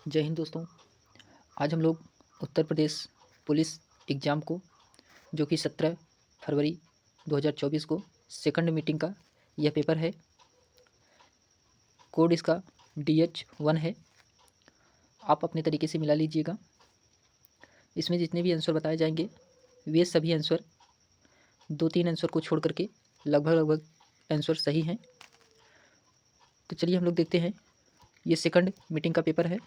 जय हिंद दोस्तों। आज हम लोग उत्तर प्रदेश पुलिस एग्ज़ाम को जो कि 17 फरवरी 2024 को सेकंड मीटिंग का यह पेपर है। कोड इसका DH1 है। आप अपने तरीके से मिला लीजिएगा। इसमें जितने भी आंसर बताए जाएंगे वे सभी आंसर 2-3 आंसर को छोड़ करके लगभग आंसर सही हैं। तो चलिए हम लोग देखते हैं। ये सेकंड मीटिंग का पेपर है।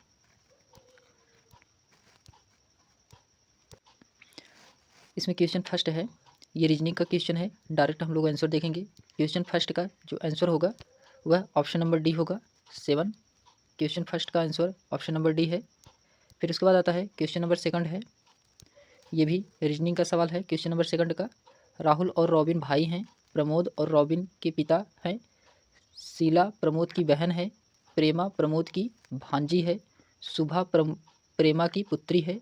इसमें क्वेश्चन फर्स्ट है, ये रीजनिंग का क्वेश्चन है। डायरेक्ट हम लोग आंसर देखेंगे। क्वेश्चन फर्स्ट का जो आंसर होगा वह ऑप्शन नंबर डी होगा 7। क्वेश्चन फर्स्ट का आंसर ऑप्शन नंबर डी है। फिर उसके बाद आता है क्वेश्चन नंबर सेकंड है, ये भी रीजनिंग का सवाल है। क्वेश्चन नंबर सेकंड का, राहुल और रॉबिन भाई हैं, प्रमोद और रॉबिन के पिता हैं, शीला प्रमोद की बहन है, प्रेमा प्रमोद की भांजी है, शुभा प्रेमा की पुत्री है,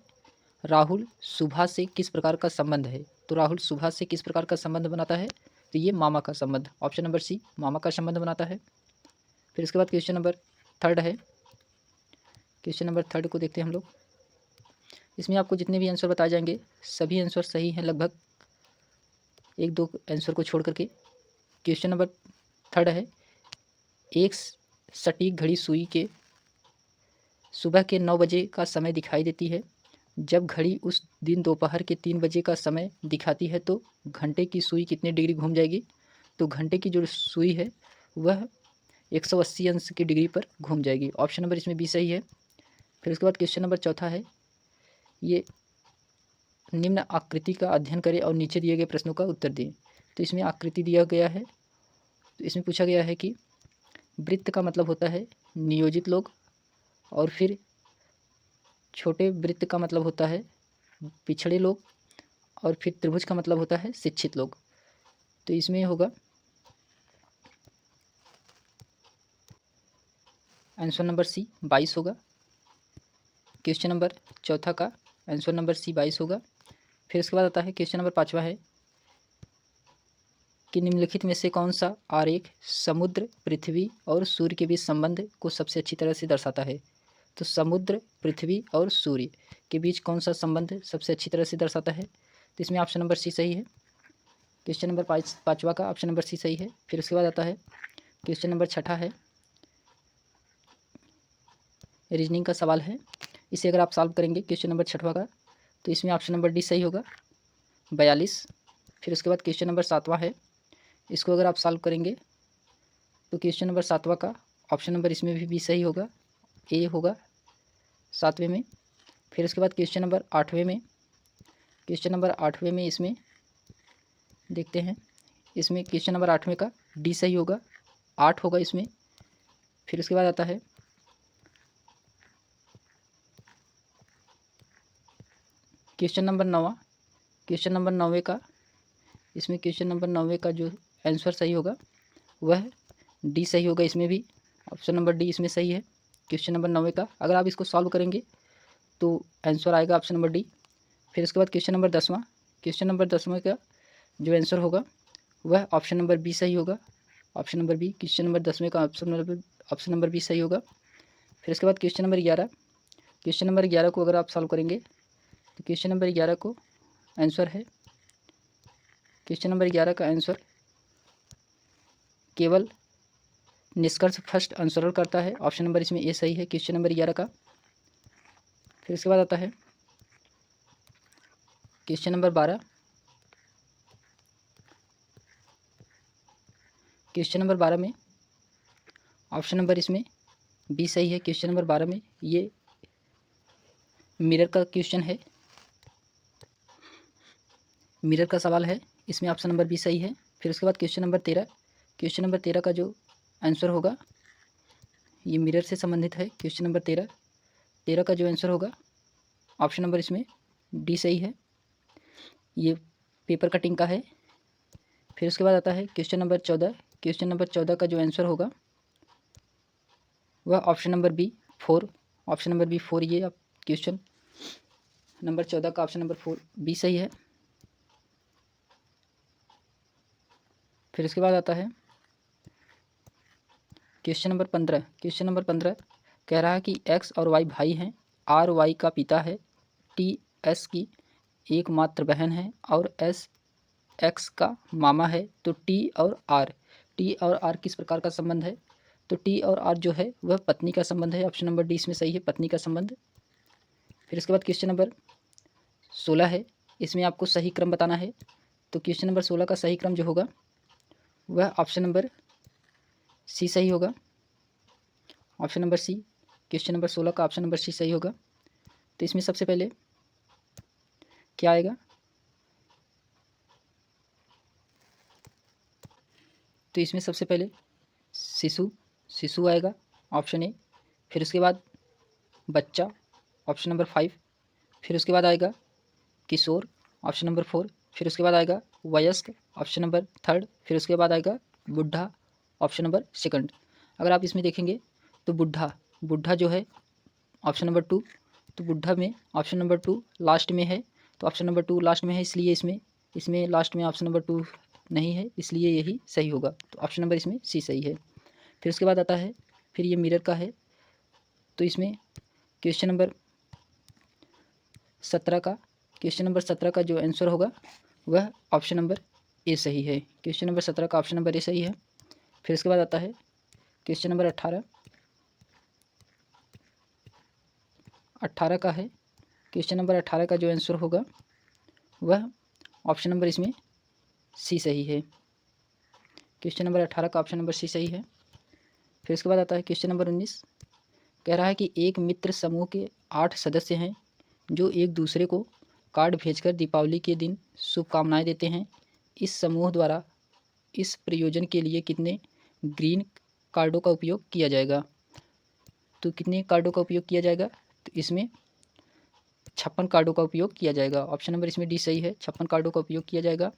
राहुल सुभा से किस प्रकार का संबंध है। तो राहुल सुभा से किस प्रकार का संबंध बनाता है, तो ये मामा का संबंध, ऑप्शन नंबर सी मामा का संबंध बनाता है। फिर इसके बाद क्वेश्चन नंबर थर्ड है। क्वेश्चन नंबर थर्ड को देखते हैं हम लोग। इसमें आपको जितने भी आंसर बताए जाएंगे सभी आंसर सही हैं, लगभग एक दो आंसर को छोड़ करके। क्वेश्चन नंबर थर्ड है, एक सटीक घड़ी सुई के सुबह के 9 बजे का समय दिखाई देती है। जब घड़ी उस दिन दोपहर के 3 बजे का समय दिखाती है तो घंटे की सुई कितने डिग्री घूम जाएगी। तो घंटे की जो सुई है वह 180 अंश की डिग्री पर घूम जाएगी। ऑप्शन नंबर इसमें बी सही है। फिर उसके बाद क्वेश्चन नंबर चौथा है, ये निम्न आकृति का अध्ययन करें और नीचे दिए गए प्रश्नों का उत्तर दें। तो इसमें आकृति दिया गया है। तो इसमें पूछा गया है कि वृत्त का मतलब होता है नियोजित लोग, और फिर छोटे वृत्त का मतलब होता है पिछड़े लोग, और फिर त्रिभुज का मतलब होता है शिक्षित लोग। तो इसमें होगा आंसर नंबर सी 22 होगा। क्वेश्चन नंबर चौथा का आंसर नंबर सी 22 होगा। फिर उसके बाद आता है क्वेश्चन नंबर पाँचवा है कि निम्नलिखित में से कौन सा आरेख समुद्र, पृथ्वी और सूर्य के बीच संबंध को सबसे अच्छी तरह से दर्शाता है। तो समुद्र, पृथ्वी और सूर्य के बीच कौन सा संबंध सबसे अच्छी तरह से दर्शाता है। तो इसमें ऑप्शन नंबर सी सही है। क्वेश्चन नंबर पाँचवा का ऑप्शन नंबर सी सही है। फिर उसके बाद आता है क्वेश्चन नंबर छठा है, रीजनिंग का सवाल है। इसे अगर आप सॉल्व करेंगे क्वेश्चन नंबर छठवा का, तो इसमें ऑप्शन नंबर डी सही होगा 42। फिर उसके बाद क्वेश्चन नंबर सातवां है, इसको अगर आप सॉल्व करेंगे तो क्वेश्चन नंबर सातवां का ऑप्शन नंबर इसमें भी सही होगा, ए होगा सातवें में। फिर उसके बाद क्वेश्चन नंबर आठवें में, क्वेश्चन नंबर आठवें में इसमें देखते हैं, इसमें क्वेश्चन नंबर आठवें का डी सही होगा, 8 होगा इसमें। फिर उसके बाद आता है क्वेश्चन नंबर नौवां, क्वेश्चन नंबर नौवें का, इसमें क्वेश्चन नंबर नौवें का जो आंसर सही होगा वह डी सही होगा। इसमें भी ऑप्शन नंबर डी इसमें सही है क्वेश्चन नंबर नौवें का। अगर आप इसको सॉल्व करेंगे तो आंसर आएगा ऑप्शन नंबर डी। फिर उसके बाद क्वेश्चन नंबर 10वां, क्वेश्चन नंबर 10वें का जो आंसर होगा वह ऑप्शन नंबर बी सही होगा। Option number B, question number 10वें का ऑप्शन नंबर बी सही होगा। फिर उसके बाद क्वेश्चन नंबर 11, क्वेश्चन नंबर 11 को अगर आप सॉल्व करेंगे तो क्वेश्चन नंबर 11 को आंसर है, क्वेश्चन नंबर 11 का आंसर केवल निष्कर्ष फर्स्ट अनुसरण करता है। ऑप्शन नंबर इसमें ए सही है क्वेश्चन नंबर 11 का। फिर उसके बाद आता है क्वेश्चन नंबर 12, क्वेश्चन नंबर 12 में ऑप्शन नंबर इसमें बी सही है। क्वेश्चन नंबर 12 में ये मिरर का क्वेश्चन है, मिरर का सवाल है, इसमें ऑप्शन नंबर बी सही है। फिर उसके बाद क्वेश्चन नंबर 13, क्वेश्चन नंबर 13 का जो आंसर होगा ये मिरर से संबंधित है। क्वेश्चन नंबर 13 का जो आंसर होगा ऑप्शन नंबर इसमें डी सही है, ये पेपर कटिंग का है। फिर उसके बाद आता है क्वेश्चन नंबर 14, क्वेश्चन नंबर 14 का जो आंसर होगा वह option number B 4, option number B 4, ये क्वेश्चन नंबर 14 का ऑप्शन नंबर 4 बी सही है। फिर उसके बाद आता है क्वेश्चन नंबर 15, क्वेश्चन नंबर 15 कह रहा है कि एक्स और वाई भाई हैं, आर वाई का पिता है, टी एस की एकमात्र बहन है और एस एक्स का मामा है। तो टी और आर किस प्रकार का संबंध है? तो टी और आर जो है वह पत्नी का संबंध है। ऑप्शन नंबर डी इसमें सही है, पत्नी का संबंध। फिर इसके बाद क्वेश्चन नंबर 16 है, इसमें आपको सही क्रम बताना है। तो क्वेश्चन नंबर 16 का सही क्रम जो होगा वह ऑप्शन नंबर सी सही होगा। Option number C, question number 16 का ऑप्शन नंबर सी सही होगा। तो इसमें सबसे पहले क्या आएगा? तो इसमें सबसे पहले शिशु आएगा, ऑप्शन ए। फिर उसके बाद बच्चा, ऑप्शन नंबर 5। फिर उसके बाद आएगा किशोर, ऑप्शन नंबर 4। फिर उसके बाद आएगा वयस्क, ऑप्शन नंबर 3। फिर उसके बाद आएगा बुढ़ा, ऑप्शन नंबर 2। अगर आप इसमें देखेंगे तो बुढ़ा जो है ऑप्शन नंबर 2। तो बुढ़ा में ऑप्शन नंबर 2 लास्ट में है। तो ऑप्शन नंबर 2 लास्ट में है, इसलिए इसमें लास्ट में ऑप्शन नंबर 2 नहीं है, इसलिए यही सही होगा। तो ऑप्शन नंबर इसमें सी सही है। फिर उसके बाद आता है, फिर ये मिरर का है। तो इसमें क्वेश्चन नंबर 17 का जो आंसर होगा वह ऑप्शन नंबर ए सही है। क्वेश्चन नंबर 17 का ऑप्शन नंबर ए सही है। फिर उसके बाद आता है क्वेश्चन नंबर 18 का है। क्वेश्चन नंबर 18 का जो आंसर होगा वह ऑप्शन नंबर इसमें सी सही है। क्वेश्चन नंबर 18 का ऑप्शन नंबर सी सही है। फिर उसके बाद आता है क्वेश्चन नंबर 19, कह रहा है कि एक मित्र समूह के 8 सदस्य हैं जो एक दूसरे को कार्ड भेजकर दीपावली के दिन शुभकामनाएं देते हैं। इस समूह द्वारा इस प्रयोजन के लिए कितने ग्रीन कार्डों का उपयोग किया जाएगा? तो कितने कार्डों का उपयोग किया जाएगा? तो इसमें 56 कार्डों का उपयोग किया जाएगा। ऑप्शन नंबर इसमें डी सही है, 56 कार्डों का उपयोग किया जाएगा।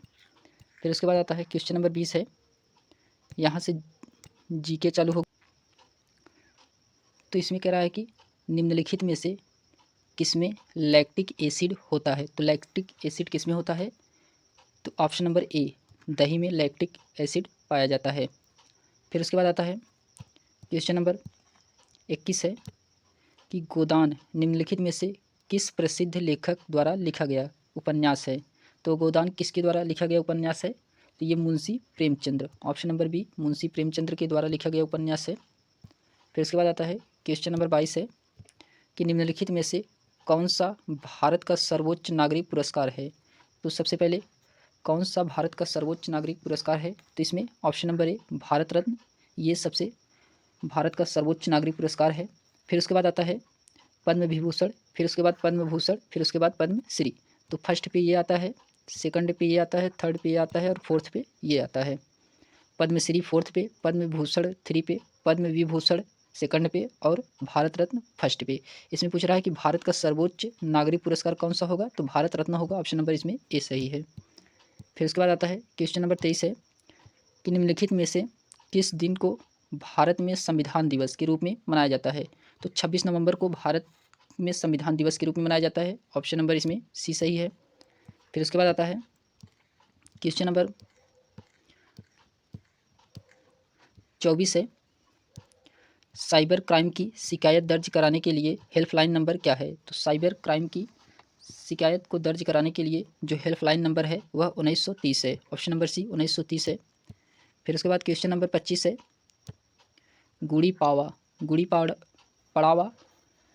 फिर उसके बाद आता है क्वेश्चन नंबर 20 है, यहाँ से जीके चालू हो। तो इसमें कह रहा है कि निम्नलिखित में से किसमें लैक्टिक एसिड होता है? तो लैक्टिक एसिड किसमें होता है? तो ऑप्शन नंबर ए, दही में लैक्टिक एसिड पाया जाता है। फिर उसके बाद आता है क्वेश्चन नंबर 21 है कि गोदान निम्नलिखित में से किस प्रसिद्ध लेखक द्वारा लिखा गया उपन्यास है? तो गोदान किसके द्वारा लिखा गया उपन्यास है? तो ये Munshi Premchandra, option number B, Munshi Premchandra के द्वारा लिखा गया उपन्यास है। फिर उसके बाद आता है क्वेश्चन नंबर 22 है कि निम्नलिखित में से कौन सा भारत का सर्वोच्च नागरिक पुरस्कार है? तो सबसे पहले कौन सा भारत का सर्वोच्च नागरिक पुरस्कार है? तो इसमें ऑप्शन नंबर ए, भारत रत्न, ये सबसे भारत का सर्वोच्च नागरिक पुरस्कार है। फिर उसके बाद आता है पद्म विभूषण, फिर उसके बाद पद्म भूषण, फिर उसके बाद पद्म श्री। तो फर्स्ट पे ये आता है, सेकंड पे ये आता है, थर्ड पे ये आता है और फोर्थ पे ये आता है। पद्मश्री फोर्थ पे, पद्म विभूषण 3 पे, पद्म विभूषण सेकंड पे और भारत रत्न फर्स्ट पे। इसमें पूछ रहा है कि भारत का सर्वोच्च नागरिक पुरस्कार कौन सा होगा? तो भारत रत्न होगा, ऑप्शन नंबर इसमें ए सही है। फिर उसके बाद आता है क्वेश्चन नंबर 23 है कि निम्नलिखित में से किस दिन को भारत में संविधान दिवस के रूप में मनाया जाता है? तो 26 नवंबर को भारत में संविधान दिवस के रूप में मनाया जाता है, ऑप्शन नंबर इसमें सी सही है। फिर उसके बाद आता है क्वेश्चन नंबर 24 है, साइबर क्राइम की शिकायत दर्ज कराने के लिए हेल्पलाइन नंबर क्या है? तो साइबर क्राइम की शिकायत को दर्ज कराने के लिए जो हेल्पलाइन नंबर है वह 1930 है, ऑप्शन नंबर सी 1930 है। फिर उसके बाद क्वेश्चन नंबर 25 है, गुड़ी पड़ावा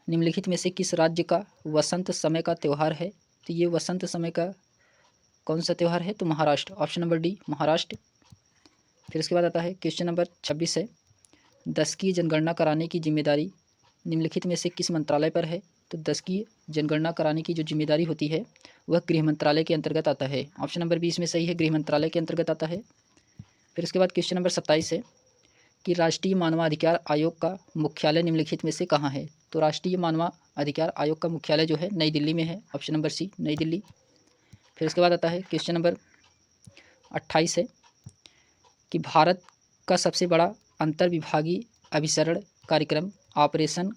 निम्नलिखित में से किस राज्य का वसंत समय का त्यौहार है? तो ये वसंत समय का कौन सा त्यौहार है? तो Maharashtra, option number D Maharashtra. फिर उसके बाद आता है क्वेश्चन नंबर 26 है, 10 की जनगणना कराने की जिम्मेदारी निम्नलिखित में से किस मंत्रालय पर है? तो 10 की जनगणना कराने की जो जिम्मेदारी होती है वह गृह मंत्रालय के अंतर्गत आता है, ऑप्शन नंबर 20 में सही है, गृह मंत्रालय के अंतर्गत आता है। फिर उसके बाद क्वेश्चन नंबर 27 है कि राष्ट्रीय मानवाधिकार आयोग का मुख्यालय निम्नलिखित में से कहाँ है? तो राष्ट्रीय मानवाधिकार आयोग का मुख्यालय जो है नई दिल्ली में है, ऑप्शन नंबर सी नई दिल्ली। फिर उसके बाद आता है क्वेश्चन नंबर 28 है कि भारत का सबसे बड़ा अंतर्विभागीय अभिसरण कार्यक्रम ऑपरेशन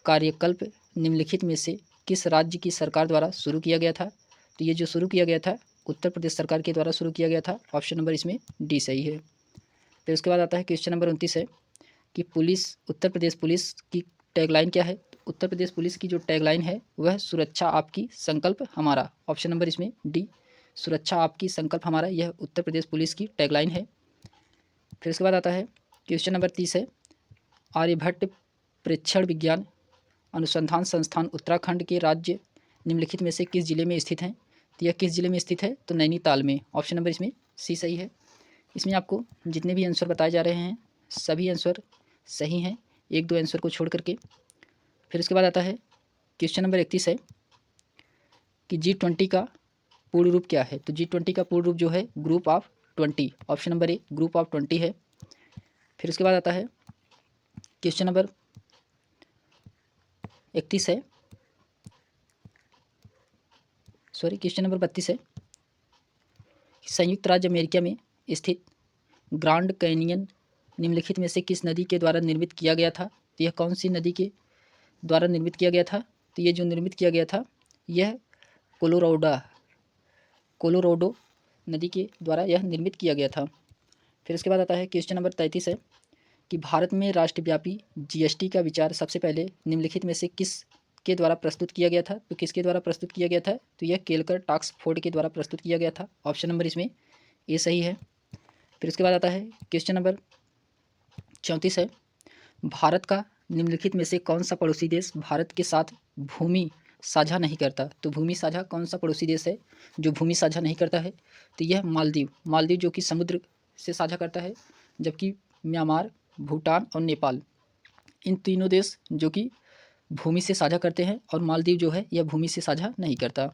कार्यकल्प निम्नलिखित में से किस राज्य की सरकार द्वारा शुरू किया गया था? तो ये जो शुरू किया गया था उत्तर प्रदेश सरकार के द्वारा शुरू किया गया था, ऑप्शन नंबर इसमें डी सही है। फिर उसके बाद आता है क्वेश्चन नंबर 29 है कि उत्तर प्रदेश पुलिस की टैगलाइन क्या है? उत्तर प्रदेश पुलिस की जो टैगलाइन है वह सुरक्षा आपकी संकल्प हमारा। ऑप्शन नंबर इसमें डी, सुरक्षा आपकी संकल्प हमारा, यह उत्तर प्रदेश पुलिस की टैगलाइन है। फिर उसके बाद आता है क्वेश्चन नंबर 30 है, आर्यभट्ट प्रेक्षण विज्ञान अनुसंधान संस्थान उत्तराखंड के राज्य निम्नलिखित में से किस जिले में स्थित है? तो यह किस जिले में स्थित है? तो नैनीताल में। ऑप्शन नंबर इसमें सी सही है। इसमें आपको जितने भी आंसर बताए जा रहे हैं सभी आंसर सही हैं, एक दो आंसर को छोड़ करके। फिर उसके बाद आता है क्वेश्चन नंबर 31 है कि G20 का पूर्ण रूप क्या है? तो G20 का पूर्ण रूप जो है group of 20। Option number A group of 20 है। फिर उसके बाद आता है क्वेश्चन नंबर 31 है, सॉरी क्वेश्चन नंबर 32 है, संयुक्त राज्य अमेरिका में स्थित ग्रांड कैनियन निम्नलिखित में से किस नदी के द्वारा निर्मित किया गया था? तो यह कौन सी नदी के द्वारा निर्मित किया गया था? तो ये जो निर्मित किया गया था यह कोलोराडो नदी के द्वारा यह निर्मित किया गया था। फिर उसके बाद आता है क्वेश्चन नंबर 33 है कि भारत में राष्ट्रव्यापी GST का विचार सबसे पहले निम्नलिखित में से किस के द्वारा प्रस्तुत किया गया था? तो किसके द्वारा प्रस्तुत किया गया था? तो यह केलकर टास्क फोर्स के द्वारा प्रस्तुत किया गया था। ऑप्शन नंबर इसमें ए सही है। फिर उसके बाद आता है क्वेश्चन नंबर 34 है, भारत का निम्नलिखित में से कौन सा पड़ोसी देश भारत के साथ भूमि साझा नहीं करता? तो भूमि साझा कौन सा पड़ोसी देश है जो भूमि साझा नहीं करता है? तो यह मालदीव जो कि समुद्र से साझा करता है, जबकि म्यांमार, भूटान और नेपाल इन तीनों देश जो कि भूमि से साझा करते हैं, और मालदीव जो है यह भूमि से साझा नहीं करता।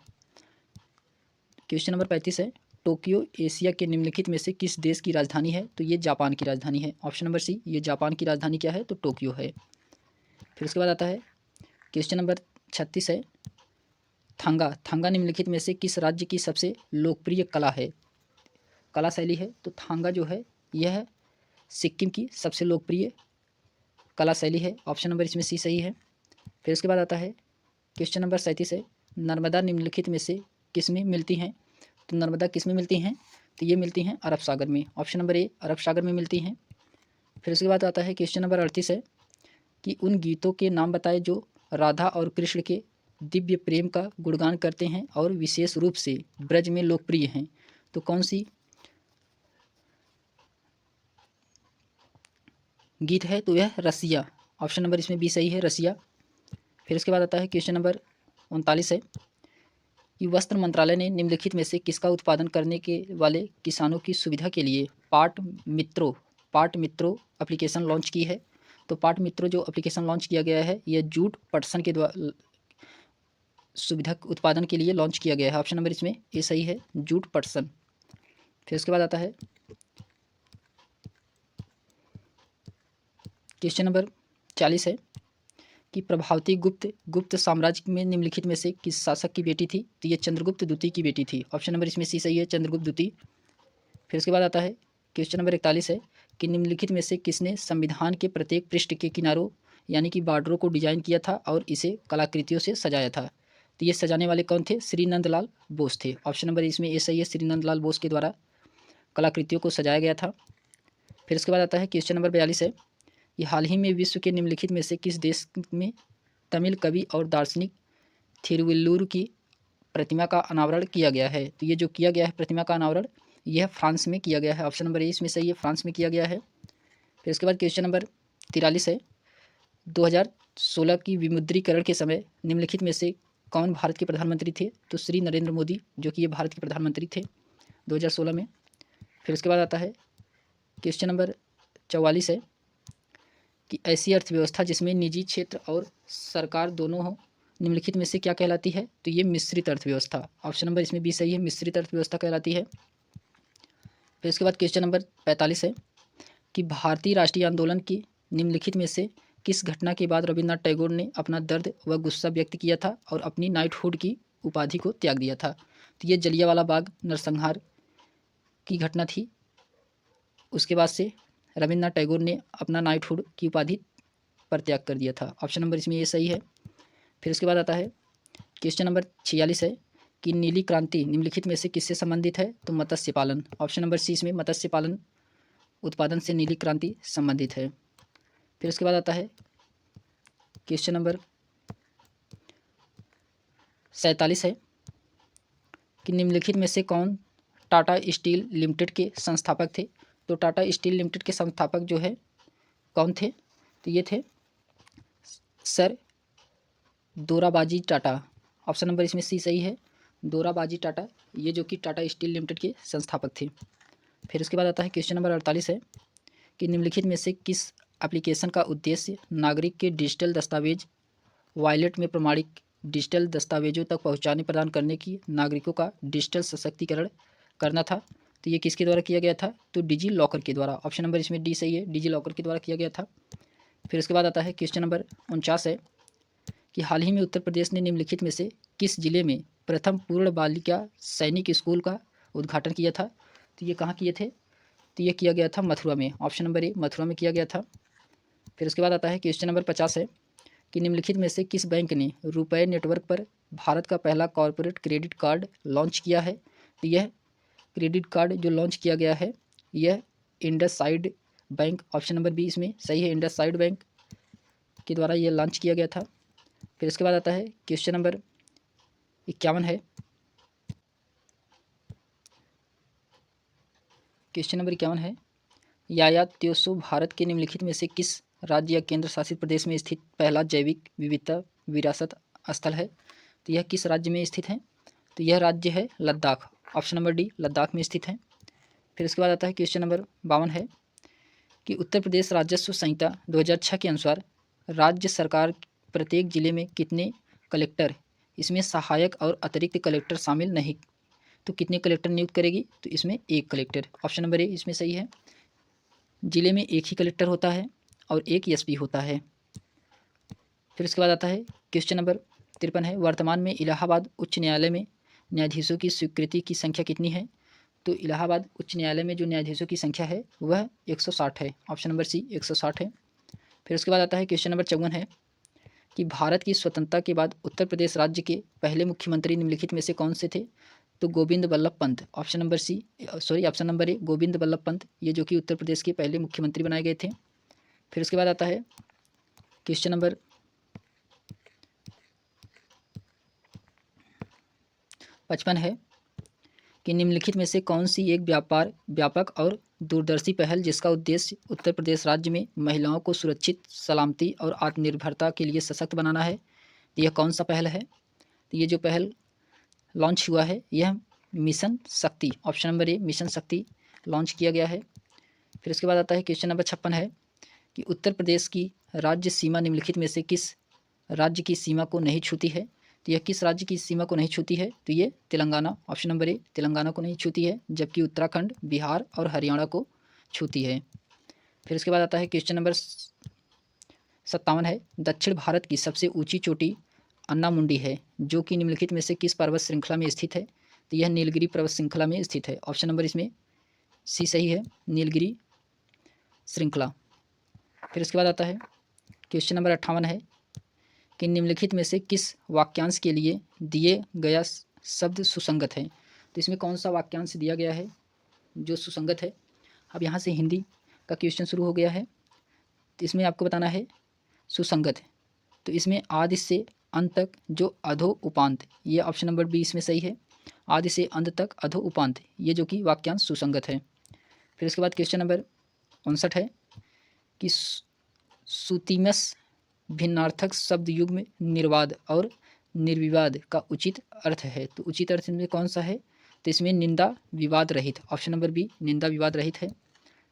क्वेश्चन नंबर 35 है, टोक्यो एशिया के निम्नलिखित में से किस देश की राजधानी है? तो ये जापान की राजधानी है। ऑप्शन नंबर सी, ये जापान की राजधानी क्या है? तो टोक्यो है। फिर उसके बाद आता है क्वेश्चन नंबर 36 है, थांगा निम्नलिखित में से किस राज्य की सबसे लोकप्रिय कला शैली है? तो थांगा जो है यह सिक्किम की सबसे लोकप्रिय कला शैली है। ऑप्शन नंबर इसमें सी सही है। फिर उसके बाद आता है क्वेश्चन नंबर 37 है, नर्मदा निम्नलिखित में से किस में मिलती हैं? तो नर्मदा किस में मिलती हैं? तो ये मिलती हैं अरब सागर में। ऑप्शन नंबर ए अरब सागर में मिलती हैं। फिर उसके बाद आता है क्वेश्चन नंबर 38 है कि उन गीतों के नाम बताए जो राधा और कृष्ण के दिव्य प्रेम का गुणगान करते हैं और विशेष रूप से ब्रज में लोकप्रिय हैं। तो कौन सी गीत है? तो यह रसिया। ऑप्शन नंबर इसमें बी सही है, रसिया। फिर उसके बाद आता है क्वेश्चन नंबर 39 है कि वस्त्र मंत्रालय ने निम्नलिखित में से किसका उत्पादन करने के वाले किसानों की सुविधा के लिए पाट मित्रो एप्लीकेशन लॉन्च की है? तो पाट मित्रो जो एप्लीकेशन लॉन्च किया गया है यह जूट पटसन के द्वारा सुविधा उत्पादन के लिए लॉन्च किया गया है। ऑप्शन नंबर इसमें ए सही है, जूट पटसन। फिर उसके बाद आता है क्वेश्चन नंबर 40 है कि प्रभावती गुप्त साम्राज्य में निम्नलिखित में से किस शासक की बेटी थी? तो ये चंद्रगुप्त द्वितीय की बेटी थी। ऑप्शन नंबर इसमें सी सही है, चंद्रगुप्त द्वितीय। फिर उसके बाद आता है क्वेश्चन नंबर 41 है कि निम्नलिखित में से किसने संविधान के प्रत्येक पृष्ठ के किनारों यानी कि बॉर्डरों को डिजाइन किया था और इसे कलाकृतियों से सजाया था? तो ये सजाने वाले कौन थे? श्री नंदलाल बोस थे। ऑप्शन नंबर इसमें ए सही है, श्री नंदलाल बोस के द्वारा कलाकृतियों को सजाया गया था। फिर उसके बाद आता है क्वेश्चन नंबर 42 है कि हाल ही में विश्व के निम्नलिखित में से किस देश में तमिल कवि और दार्शनिक थिरुवल्लुवर की प्रतिमा का अनावरण किया गया है? तो ये जो किया गया है प्रतिमा का अनावरण यह फ्रांस में किया गया है। ऑप्शन नंबर ए इसमें सही है, फ्रांस में किया गया है। फिर उसके बाद क्वेश्चन नंबर 43 है, 2016 की विमुद्रीकरण के समय निम्नलिखित में से कौन भारत के प्रधानमंत्री थे? तो श्री नरेंद्र मोदी जो कि ये भारत के प्रधानमंत्री थे 2016 में। फिर उसके बाद आता है क्वेश्चन नंबर 44 है कि ऐसी अर्थव्यवस्था जिसमें निजी क्षेत्र और सरकार दोनों हो निम्नलिखित में से क्या कहलाती है? तो ये मिश्रित अर्थव्यवस्था। ऑप्शन नंबर इसमें बी सही है, मिश्रित अर्थव्यवस्था कहलाती है। फिर इसके बाद क्वेश्चन नंबर 45 है कि भारतीय राष्ट्रीय आंदोलन की निम्नलिखित में से किस घटना के बाद रविन्द्रनाथ टैगोर ने अपना दर्द व गुस्सा व्यक्त किया था और अपनी नाइटहुड की उपाधि को त्याग दिया था? तो ये जलियांवाला बाग नरसंहार की घटना थी। उसके बाद से रविन्द्रनाथ टैगोर ने अपना नाइटहुड की उपाधि पर त्याग कर दिया था। ऑप्शन नंबर इसमें ये सही है। फिर उसके बाद आता है क्वेश्चन नंबर 46 है कि नीली क्रांति निम्नलिखित में से किससे संबंधित है? तो मत्स्य पालन। ऑप्शन नंबर सी इसमें मत्स्य पालन उत्पादन से नीली क्रांति संबंधित है। फिर उसके बाद आता है क्वेश्चन नंबर 47 है कि निम्नलिखित में से कौन टाटा स्टील लिमिटेड के संस्थापक थे। तो टाटा स्टील लिमिटेड के संस्थापक जो है कौन थे, तो ये थे sir Dorabji Tata. Option number इसमें सी सही है, दोराबाजी टाटा, ये जो कि टाटा स्टील लिमिटेड के संस्थापक थे। फिर उसके बाद आता है क्वेश्चन नंबर 48 है कि निम्नलिखित में से किस एप्लीकेशन का उद्देश्य नागरिक के डिजिटल दस्तावेज वॉलेट में प्रमाणिक डिजिटल दस्तावेजों तक पहुंचाने प्रदान करने की नागरिकों का डिजिटल सशक्तिकरण करना था। तो ये किसके द्वारा किया गया था, तो डिजी लॉकर के द्वारा। ऑप्शन नंबर इसमें डी सही है, डिजी लॉकर के द्वारा किया गया था। फिर उसके बाद आता है क्वेश्चन नंबर 49 है कि हाल ही में उत्तर प्रदेश ने निम्नलिखित में से किस जिले में प्रथम पूर्ण बालिका सैनिक स्कूल का उद्घाटन किया था। तो ये कहाँ किए थे, तो ये किया गया था मथुरा में। ऑप्शन नंबर ए मथुरा में किया गया था। फिर उसके बाद आता है क्वेश्चन नंबर 50 है कि निम्नलिखित में से किस बैंक ने रुपए नेटवर्क पर भारत का पहला कॉरपोरेट क्रेडिट कार्ड लॉन्च किया है। तो यह क्रेडिट कार्ड जो लॉन्च किया गया है यह इंडससाइड बैंक, ऑप्शन नंबर बी इसमें सही है, इंडससाइड बैंक के द्वारा यह लॉन्च किया गया था। फिर इसके बाद आता है क्वेश्चन नंबर 51 है, क्वेश्चन नंबर 51 है याया त्योसो भारत के निम्नलिखित में से किस राज्य या केंद्र शासित प्रदेश में स्थित पहला जैविक विविधता विरासत स्थल है। तो यह किस राज्य में स्थित है, तो यह राज्य है Ladakh. Option number D Ladakh में स्थित है। फिर उसके बाद आता है क्वेश्चन नंबर 52 है कि उत्तर प्रदेश राजस्व संहिता 2006 के अनुसार राज्य सरकार प्रत्येक जिले में कितने कलेक्टर, इसमें सहायक और अतिरिक्त कलेक्टर शामिल नहीं, तो कितने कलेक्टर नियुक्त करेगी, तो इसमें एक कलेक्टर। ऑप्शन नंबर ए इसमें सही है, जिले में एक ही कलेक्टर होता है और एक एसपी होता है। फिर उसके बाद आता है क्वेश्चन नंबर 53 है वर्तमान में इलाहाबाद उच्च न्यायालय में न्यायाधीशों की स्वीकृति की संख्या कितनी है। तो इलाहाबाद उच्च न्यायालय में जो न्यायाधीशों की संख्या है वह 160 है। ऑप्शन नंबर सी 160 है। फिर उसके बाद आता है क्वेश्चन नंबर 54 है कि भारत की स्वतंत्रता के बाद उत्तर प्रदेश राज्य के पहले मुख्यमंत्री निम्नलिखित में से कौन से थे। तो Govind Ballabh Pant, option number option number A Govind Ballabh Pant, ये जो कि उत्तर प्रदेश के पहले मुख्यमंत्री बनाए गए थे। फिर उसके बाद आता है क्वेश्चन नंबर 55 है कि निम्नलिखित में से कौन सी एक व्यापक और दूरदर्शी पहल जिसका उद्देश्य उत्तर प्रदेश राज्य में महिलाओं को सुरक्षित, सलामती और आत्मनिर्भरता के लिए सशक्त बनाना है। तो यह कौन सा पहल है, तो ये जो पहल लॉन्च हुआ है यह मिशन शक्ति, ऑप्शन नंबर ए मिशन शक्ति लॉन्च किया गया है। फिर उसके बाद आता है क्वेश्चन नंबर 56 है कि उत्तर प्रदेश की राज्य सीमा निम्नलिखित में से किस राज्य की सीमा को नहीं छूती है। तो यह किस राज्य की सीमा को नहीं छूती है, तो ये तेलंगाना, ऑप्शन नंबर ए तेलंगाना को नहीं छूती है, जबकि उत्तराखंड, बिहार और हरियाणा को छूती है। फिर उसके बाद आता है क्वेश्चन नंबर 57 है दक्षिण भारत की सबसे ऊंची चोटी अन्नामुंडी है जो कि निम्नलिखित में से किस पर्वत श्रृंखला में स्थित है। तो यह नीलगिरी पर्वत श्रृंखला में स्थित है। ऑप्शन नंबर इसमें सी सही है, नीलगिरी श्रृंखला। फिर उसके बाद आता है क्वेश्चन नंबर 58 है कि निम्नलिखित में से किस वाक्यांश के लिए दिए गया शब्द सुसंगत है। तो इसमें कौन सा वाक्यांश दिया गया है जो सुसंगत है। अब यहाँ से हिंदी का क्वेश्चन शुरू हो गया है, तो इसमें आपको बताना है सुसंगत है। तो इसमें आदि से अंत तक जो अधो उपांत, ये ऑप्शन नंबर बी इसमें सही है, आदि से अंत तक अधो उपांत, ये जो कि वाक्यांश सुसंगत है। फिर उसके बाद क्वेश्चन नंबर 59 है कि सुतिमस भिन्नार्थक शब्द युग में निर्वाद और निर्विवाद का उचित अर्थ है। तो उचित अर्थ में कौन सा है, तो इसमें निंदा विवाद रहित, ऑप्शन नंबर बी निंदा विवाद रहित है।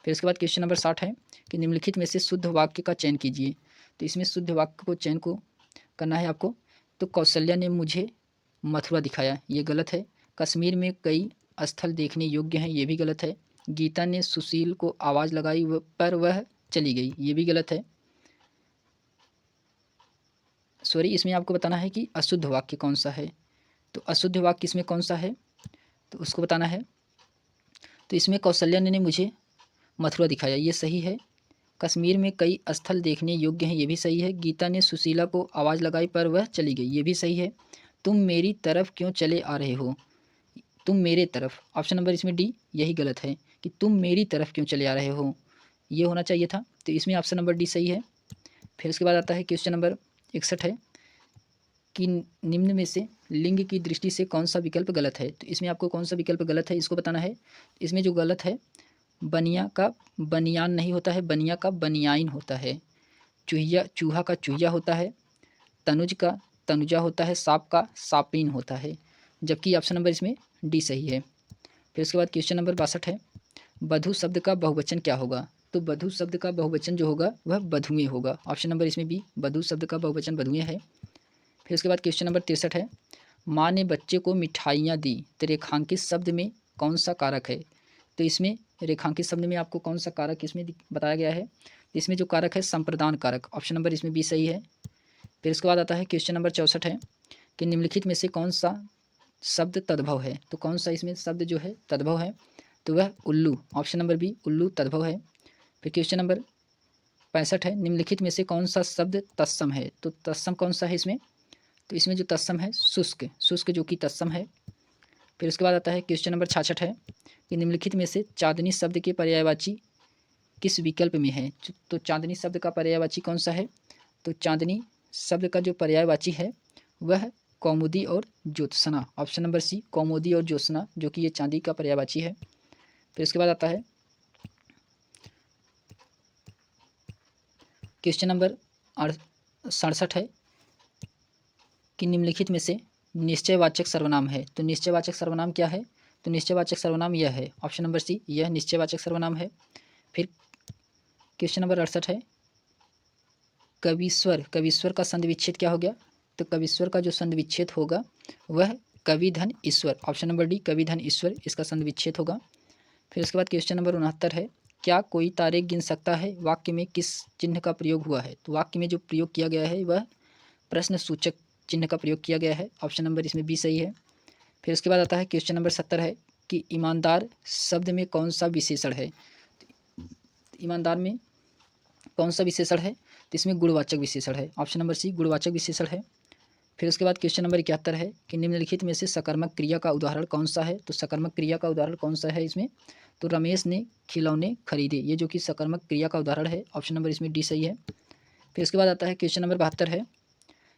फिर उसके बाद क्वेश्चन नंबर 60 है कि निम्नलिखित में से शुद्ध वाक्य का चयन कीजिए। तो इसमें शुद्ध वाक्य को चयन को करना है आपको। तो कौशल्या ने मुझे मथुरा दिखाया, ये गलत है। कश्मीर में कई स्थल देखने योग्य हैं, ये भी गलत है। गीता ने सुशील को आवाज़ लगाई पर वह चली गई, ये भी गलत है। सॉरी, इसमें आपको बताना है कि अशुद्ध वाक्य कौन सा है। तो अशुद्ध वाक्य इसमें कौन सा है, तो उसको बताना है। तो इसमें कौशल्या ने मुझे मथुरा दिखाया, ये सही है। कश्मीर में कई स्थल देखने योग्य हैं, ये भी सही है। गीता ने सुशीला को आवाज़ लगाई पर वह चली गई, ये भी सही है। तुम मेरी तरफ क्यों चले आ रहे हो, तुम मेरे तरफ, ऑप्शन नंबर इसमें डी यही गलत है कि तुम मेरी तरफ क्यों चले आ रहे हो, ये होना चाहिए था। तो इसमें ऑप्शन नंबर डी सही है। फिर उसके बाद आता है क्वेश्चन नंबर 61 है कि निम्न में से लिंग की दृष्टि से कौन सा विकल्प गलत है। तो इसमें आपको कौन सा विकल्प गलत है इसको बताना है। इसमें जो गलत है, बनिया का बनियान नहीं होता है, बनिया का बनियाइन होता है। चूहिया चूहा का चूहिया होता है। तनुज का तनुजा होता है। सांप का सापिन होता है। जबकि ऑप्शन नंबर इसमें डी सही है। फिर उसके बाद क्वेश्चन नंबर 62 है, बधु शब्द का बहुवचन क्या होगा। तो बधु शब्द का बहुवचन जो होगा वह बधुएं होगा। ऑप्शन नंबर इसमें बी, बधु शब्द का बहुवचन बधुएं है। फिर उसके बाद क्वेश्चन नंबर 63 है, माँ ने बच्चे को मिठाइयाँ दी तो रेखांकित शब्द में कौन सा कारक है। तो इसमें रेखांकित शब्द में आपको कौन सा कारक इसमें बताया गया है। इसमें जो कारक है संप्रदान कारक। ऑप्शन नंबर इसमें बी सही है। फिर उसके बाद आता है क्वेश्चन नंबर 64 है कि निम्नलिखित में से कौन सा शब्द तद्भव है। तो कौन सा इसमें शब्द जो है तद्भव है, तो वह उल्लू। ऑप्शन नंबर बी उल्लू तद्भव है। फिर क्वेश्चन नंबर 65 है, निम्नलिखित में से कौन सा शब्द तत्सम है। तो तत्सम कौन सा है इसमें, तो इसमें जो तत्सम है शुष्क, शुष्क जो कि तत्सम है। फिर उसके बाद आता है क्वेश्चन नंबर 66 है कि निम्नलिखित में से चांदनी शब्द के पर्यायवाची किस विकल्प में है। तो चांदनी शब्द का पर्यायवाची कौन सा है। तो चांदनी शब्द का जो पर्यायवाची है वह कौमुदी और ज्योत्सना। ऑप्शन नंबर सी कौमुदी और ज्योत्सना जो कि ये चांदी का पर्यायवाची है। फिर उसके बाद आता है क्वेश्चन नंबर 67 है कि निम्नलिखित में से निश्चयवाचक सर्वनाम है। तो निश्चयवाचक सर्वनाम क्या है। तो निश्चयवाचक सर्वनाम यह है। ऑप्शन नंबर सी यह निश्चयवाचक सर्वनाम है। फिर क्वेश्चन नंबर 68 है, कविश्वर, कविश्वर का संधि विच्छेद क्या हो गया। तो कविश्वर का जो संधि विच्छेद होगा वह कवि धन ईश्वर। ऑप्शन नंबर डी कवि धन ईश्वर इसका संधि विच्छेद होगा। फिर उसके बाद क्वेश्चन नंबर 69 है, क्या कोई तारे गिन सकता है, वाक्य में किस चिन्ह का प्रयोग हुआ है। तो वाक्य में जो प्रयोग किया गया है वह प्रश्न सूचक चिन्ह का प्रयोग किया गया है। ऑप्शन नंबर इसमें बी सही है। फिर उसके बाद आता है क्वेश्चन नंबर 70 है कि ईमानदार शब्द में कौन सा विशेषण है। ईमानदार में कौन सा विशेषण है, तो इसमें गुणवाचक विशेषण है। ऑप्शन नंबर सी गुणवाचक विशेषण है। फिर उसके बाद क्वेश्चन नंबर 71 है कि निम्नलिखित में से सकर्मक क्रिया का उदाहरण कौन सा है। तो सकर्मक क्रिया का उदाहरण कौन सा है इसमें, तो रमेश ने खिलौने खरीदे, ये जो कि सकर्मक क्रिया का उदाहरण है। ऑप्शन नंबर इसमें डी सही है। फिर उसके बाद आता है क्वेश्चन नंबर 72 है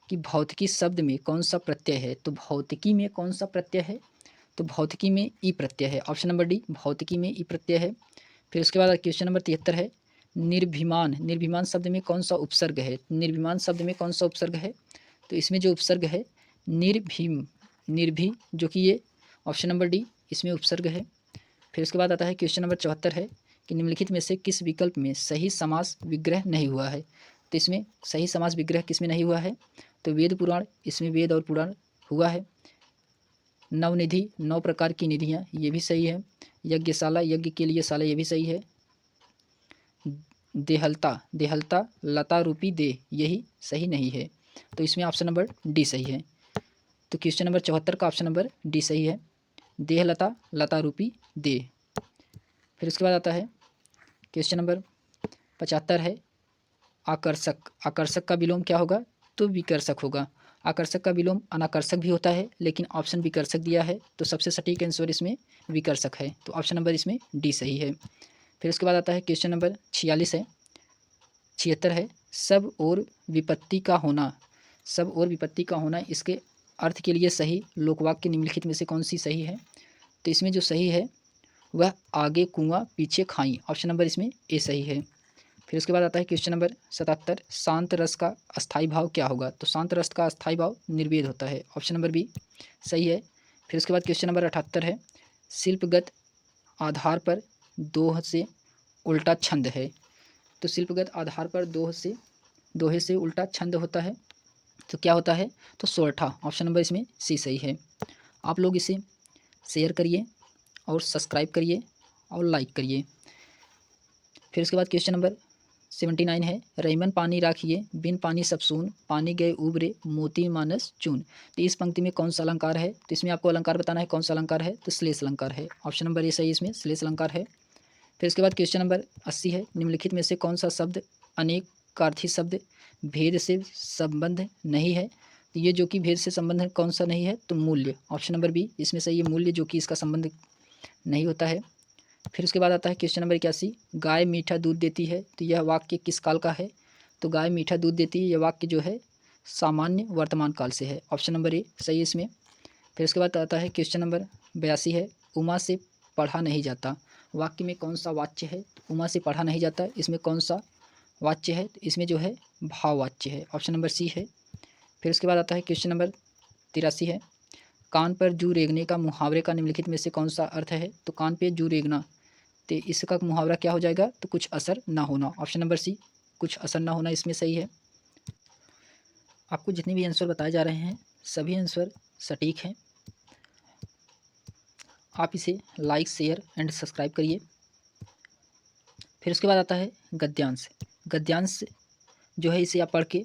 कि भौतिकी शब्द में कौन सा प्रत्यय है। तो भौतिकी में कौन सा प्रत्यय है, तो भौतिकी में ई प्रत्यय है। ऑप्शन नंबर डी भौतिकी में ई प्रत्यय है। फिर उसके बाद क्वेश्चन नंबर 73 है, निर्भिमान, निर्भिमान शब्द में कौन सा उपसर्ग है। निर्भिमान शब्द में कौन सा उपसर्ग है, तो इसमें जो उपसर्ग है निर्भीम, निर्भी जो कि ये ऑप्शन नंबर डी इसमें उपसर्ग है। फिर उसके बाद आता है क्वेश्चन नंबर 74 है कि निम्नलिखित में से किस विकल्प में सही समास विग्रह नहीं हुआ है। तो इसमें सही समास विग्रह किस में नहीं हुआ है, तो वेद पुराण, इसमें वेद और पुराण हुआ है। नवनिधि, 9 प्रकार की निधियाँ, ये भी सही है। यज्ञशाला, यज्ञ के लिए शाला, ये भी सही है। देहलता, देहलता लता रूपी दे, यही सही नहीं है। तो इसमें ऑप्शन नंबर डी सही है। तो क्वेश्चन नंबर 74 का ऑप्शन नंबर डी सही है, देहलता लता रूपी दे। फिर उसके बाद आता है क्वेश्चन नंबर 75 है, आकर्षक, आकर्षक का विलोम क्या होगा, तो विकर्षक होगा। आकर्षक का विलोम अनाकर्षक भी होता है, लेकिन ऑप्शन विकर्षक दिया है तो सबसे सटीक आंसर इसमें विकर्षक है। तो ऑप्शन नंबर इसमें डी सही है। फिर उसके बाद आता है क्वेश्चन नंबर 46 है, 76 है, सब और विपत्ति का होना, सब और विपत्ति का होना इसके अर्थ के लिए सही लोकवाक्य निम्नलिखित में से कौन सी सही है। तो इसमें जो सही है वह आगे कुआं पीछे खाई। ऑप्शन नंबर इसमें ए सही है। फिर उसके बाद आता है क्वेश्चन नंबर 77, शांत रस का अस्थायी भाव क्या होगा। तो शांत रस का अस्थायी भाव निर्वेद होता है। ऑप्शन नंबर बी सही है। फिर उसके बाद क्वेश्चन नंबर 78 है, शिल्पगत आधार पर दोह से उल्टा छंद है। तो शिल्पगत आधार पर दोहे से उल्टा छंद होता है, तो क्या होता है, तो सोरठा। ऑप्शन नंबर इसमें सी सही है। आप लोग इसे शेयर करिए और सब्सक्राइब करिए और लाइक करिए। फिर उसके बाद क्वेश्चन नंबर 79 है, रहीमन पानी राखिए बिन पानी सब सून, पानी गए उबरे मोती मानस चून। तो इस पंक्ति में कौन सा अलंकार है, तो इसमें आपको अलंकार बताना है कौन सा अलंकार है, तो श्लेष अलंकार है। ऑप्शन नंबर ए सही, इसमें श्लेष अलंकार है। फिर उसके बाद क्वेश्चन नंबर 80 है, निम्नलिखित में से कौन सा शब्द अनेक कार्थी शब्द भेद से संबंध नहीं है। तो ये जो कि भेद से संबंध कौन सा नहीं है, तो मूल्य। ऑप्शन नंबर बी इसमें सही है, मूल्य जो कि इसका संबंध नहीं होता है। फिर उसके बाद आता है क्वेश्चन नंबर 81, गाय मीठा दूध देती है, तो यह वाक्य किस काल का है। तो गाय मीठा दूध देती है, यह वाक्य जो है सामान्य वर्तमान काल से है। ऑप्शन नंबर ए सही है इसमें। फिर उसके बाद आता है क्वेश्चन नंबर 82 है, उमा से पढ़ा नहीं जाता, वाक्य में कौन सा वाच्य है? उमा से पढ़ा नहीं जाता, इसमें कौन सा वाच्य है? इसमें जो है भाववाच्य है। ऑप्शन नंबर सी है। फिर उसके बाद आता है क्वेश्चन नंबर 83 है, कान पर जू रेंगने का मुहावरे का निम्नलिखित में से कौन सा अर्थ है? तो कान पे जू रेंगना, तो इसका मुहावरा क्या हो जाएगा? तो कुछ असर ना होना। ऑप्शन नंबर सी, कुछ असर ना होना इसमें सही है। आपको जितने भी आंसर बताए जा रहे हैं सभी आंसर सटीक हैं। आप इसे लाइक, शेयर एंड सब्सक्राइब करिए। फिर उसके बाद आता है गद्यांश। गद्यांश जो है इसे आप पढ़ के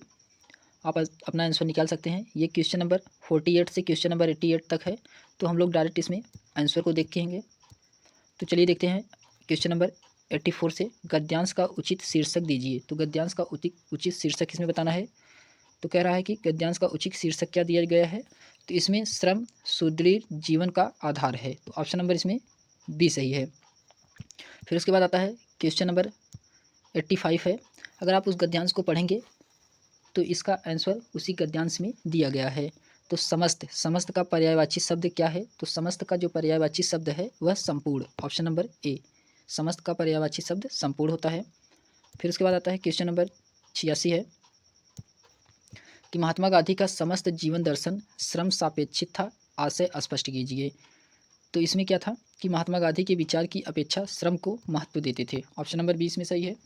आप अपना आंसर निकाल सकते हैं। ये क्वेश्चन नंबर 48 से क्वेश्चन नंबर 88 तक है, तो हम लोग डायरेक्ट इसमें आंसर को देखेंगे। तो चलिए देखते हैं क्वेश्चन नंबर 84 से, गद्यांश का उचित शीर्षक दीजिए। तो गद्यांश का उचित शीर्षक इसमें बताना है। तो कह रहा है कि गद्यांश का उचित शीर्षक क्या दिया गया है? तो इसमें श्रम सुदृढ़ जीवन का आधार है, तो ऑप्शन नंबर इसमें बी सही है। फिर उसके बाद आता है क्वेश्चन नंबर 85 है, अगर आप उस गद्यांश को पढ़ेंगे तो इसका आंसर उसी गद्यांश में दिया गया है। तो समस्त का पर्यायवाची शब्द क्या है? तो समस्त का जो पर्यायवाची शब्द है वह संपूर्ण। ऑप्शन नंबर ए, समस्त का पर्यायवाची शब्द संपूर्ण होता है। फिर उसके बाद आता है क्वेश्चन नंबर 86 है कि महात्मा गांधी का समस्त जीवन दर्शन श्रम सापेक्षित था, आशय स्पष्ट कीजिए। तो इसमें क्या था कि महात्मा गांधी के विचार की अपेक्षा श्रम को महत्व देते थे। ऑप्शन नंबर 20 में सही है।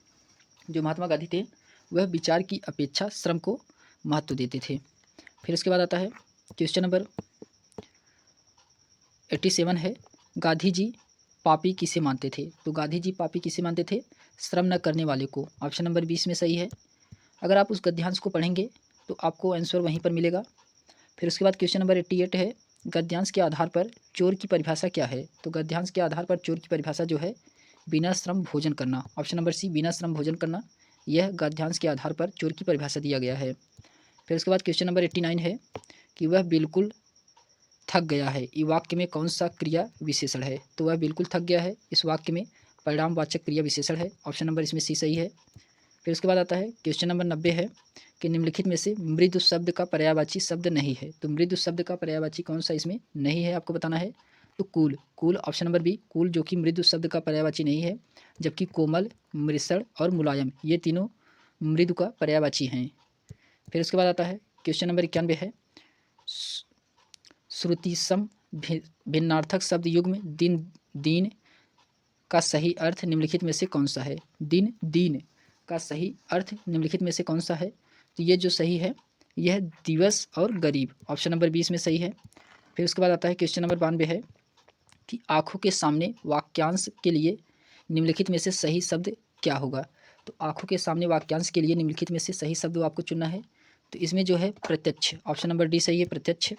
जो महात्मा गांधी थे वह विचार की अपेक्षा श्रम को महत्व देते थे। फिर उसके बाद आता है क्वेश्चन नंबर 87 है, गांधी जी पापी किसे मानते थे? तो गांधी जी पापी किसे मानते थे? श्रम न करने वाले को। ऑप्शन नंबर 20 में सही है। अगर आप उस गद्यांश को पढ़ेंगे तो आपको आंसर वहीं पर मिलेगा। फिर उसके बाद क्वेश्चन नंबर 88 है, गद्यांश के आधार पर चोर की परिभाषा क्या है? तो गद्यांश के आधार पर चोर की परिभाषा जो है बिना श्रम भोजन करना। ऑप्शन नंबर सी, बिना श्रम भोजन करना, यह गद्यांश के आधार पर चोर की परिभाषा दिया गया है। फिर उसके बाद क्वेश्चन नंबर 89 है कि वह बिल्कुल थक गया है, इस वाक्य में कौन सा क्रिया विशेषण है? तो वह बिल्कुल थक गया है, इस वाक्य में परिणामवाचक क्रिया विशेषण है। ऑप्शन नंबर इसमें सी सही है। फिर उसके बाद आता है क्वेश्चन नंबर 90 है कि निम्नलिखित में से मृदु शब्द का पर्यायवाची शब्द नहीं है। तो मृदु शब्द का पर्यायवाची कौन सा इसमें नहीं है आपको बताना है। तो cool option number B, cool जो कि मृदु शब्द का पर्यायवाची नहीं है, जबकि कोमल, मृषण और मुलायम ये तीनों मृदु का पर्यायवाची हैं। फिर उसके बाद आता है क्वेश्चन नंबर 91 है, श्रुतिसम भिन्नार्थक शब्द युग्म दीन का सही अर्थ निम्नलिखित में से कौन सा है? दीन का सही अर्थ निम्नलिखित में से कौन सा है? तो ये जो सही है यह दिवस और गरीब। ऑप्शन नंबर 20 में सही है। फिर उसके बाद आता है क्वेश्चन नंबर 92 है कि आँखों के सामने वाक्यांश के लिए निम्नलिखित में से सही शब्द क्या होगा? तो आँखों के सामने वाक्यांश के लिए निम्नलिखित में से सही शब्द आपको चुनना है। तो इसमें जो है प्रत्यक्ष, ऑप्शन नंबर डी सही है, प्रत्यक्ष।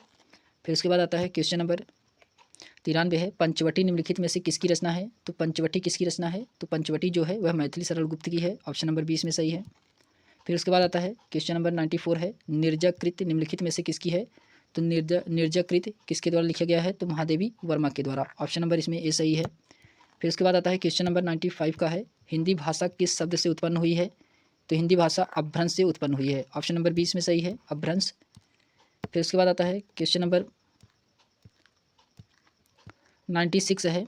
फिर उसके बाद आता है क्वेश्चन नंबर 93 है, पंचवटी निम्नलिखित में से किसकी रचना है? तो पंचवटी किसकी रचना है? तो पंचवटी जो है वह मैथिली सरल गुप्त की है। ऑप्शन नंबर 20 में सही है। फिर उसके बाद आता है क्वेश्चन नंबर 94 है, निर्जकृत निम्नलिखित में से किसकी है? तो निर्जकृत किसके द्वारा लिखा गया है? तो महादेवी वर्मा के द्वारा। ऑप्शन नंबर इसमें ए सही है। फिर उसके बाद आता है क्वेश्चन नंबर 95 का है, हिंदी भाषा किस शब्द से उत्पन्न हुई है? तो हिंदी भाषा अपभ्रंश से उत्पन्न हुई है। ऑप्शन नंबर 20 में सही है, अपभ्रंश। फिर उसके बाद आता है क्वेश्चन नंबर 96 है।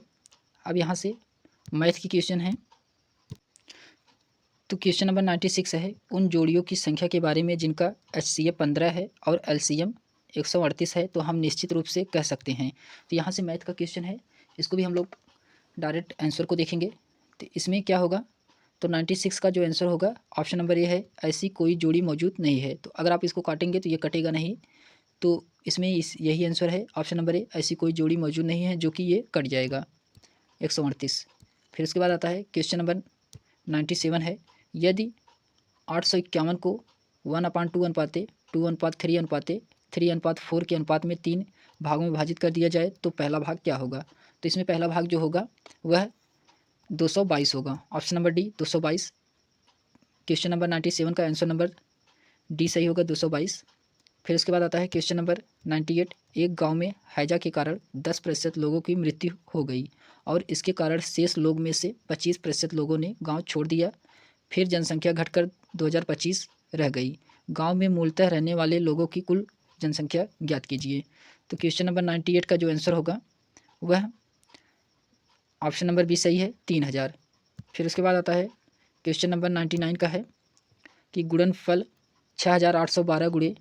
अब यहाँ से मैथ की क्वेश्चन है। तो क्वेश्चन नंबर 96 है, उन जोड़ियों की संख्या के बारे में जिनका HCF 15 है और LCM 138 है तो हम निश्चित रूप से कह सकते हैं। तो यहाँ से मैथ का क्वेश्चन है, इसको भी हम लोग डायरेक्ट आंसर को देखेंगे। तो इसमें क्या होगा? तो 96 का जो आंसर होगा ऑप्शन नंबर ये है, ऐसी कोई जोड़ी मौजूद नहीं है। तो अगर आप इसको काटेंगे तो ये कटेगा नहीं, तो इसमें यही आंसर है, ऑप्शन नंबर ए, ऐसी कोई जोड़ी मौजूद नहीं है, जो कि ये कट जाएगा 138। फिर उसके बाद आता है क्वेश्चन नंबर 97 है, यदि 851 को 1/2 अनुपाते 2/3 अनुपाते 3/4 के अनुपात में 3 भागों में विभाजित कर दिया जाए तो पहला भाग क्या होगा? तो इसमें पहला भाग जो होगा वह 222 होगा। Option number D 222। Question number 97 का आंसर नंबर डी सही होगा, 222। फिर उसके बाद आता है क्वेश्चन नंबर 98, एक गांव में हैजा के कारण 10% लोगों की मृत्यु हो गई और इसके कारण शेष लोग में से 25% लोगों ने गांव छोड़ दिया, फिर जनसंख्या घटकर 2025 रह गई। गांव में मूलतः रहने वाले लोगों की कुल जनसंख्या ज्ञात कीजिए। तो क्वेश्चन नंबर 98 का जो आंसर होगा वह ऑप्शन नंबर बी सही है, 3000। फिर उसके बाद आता है क्वेश्चन नंबर 99 का है कि गुणनफल 6812 गुणे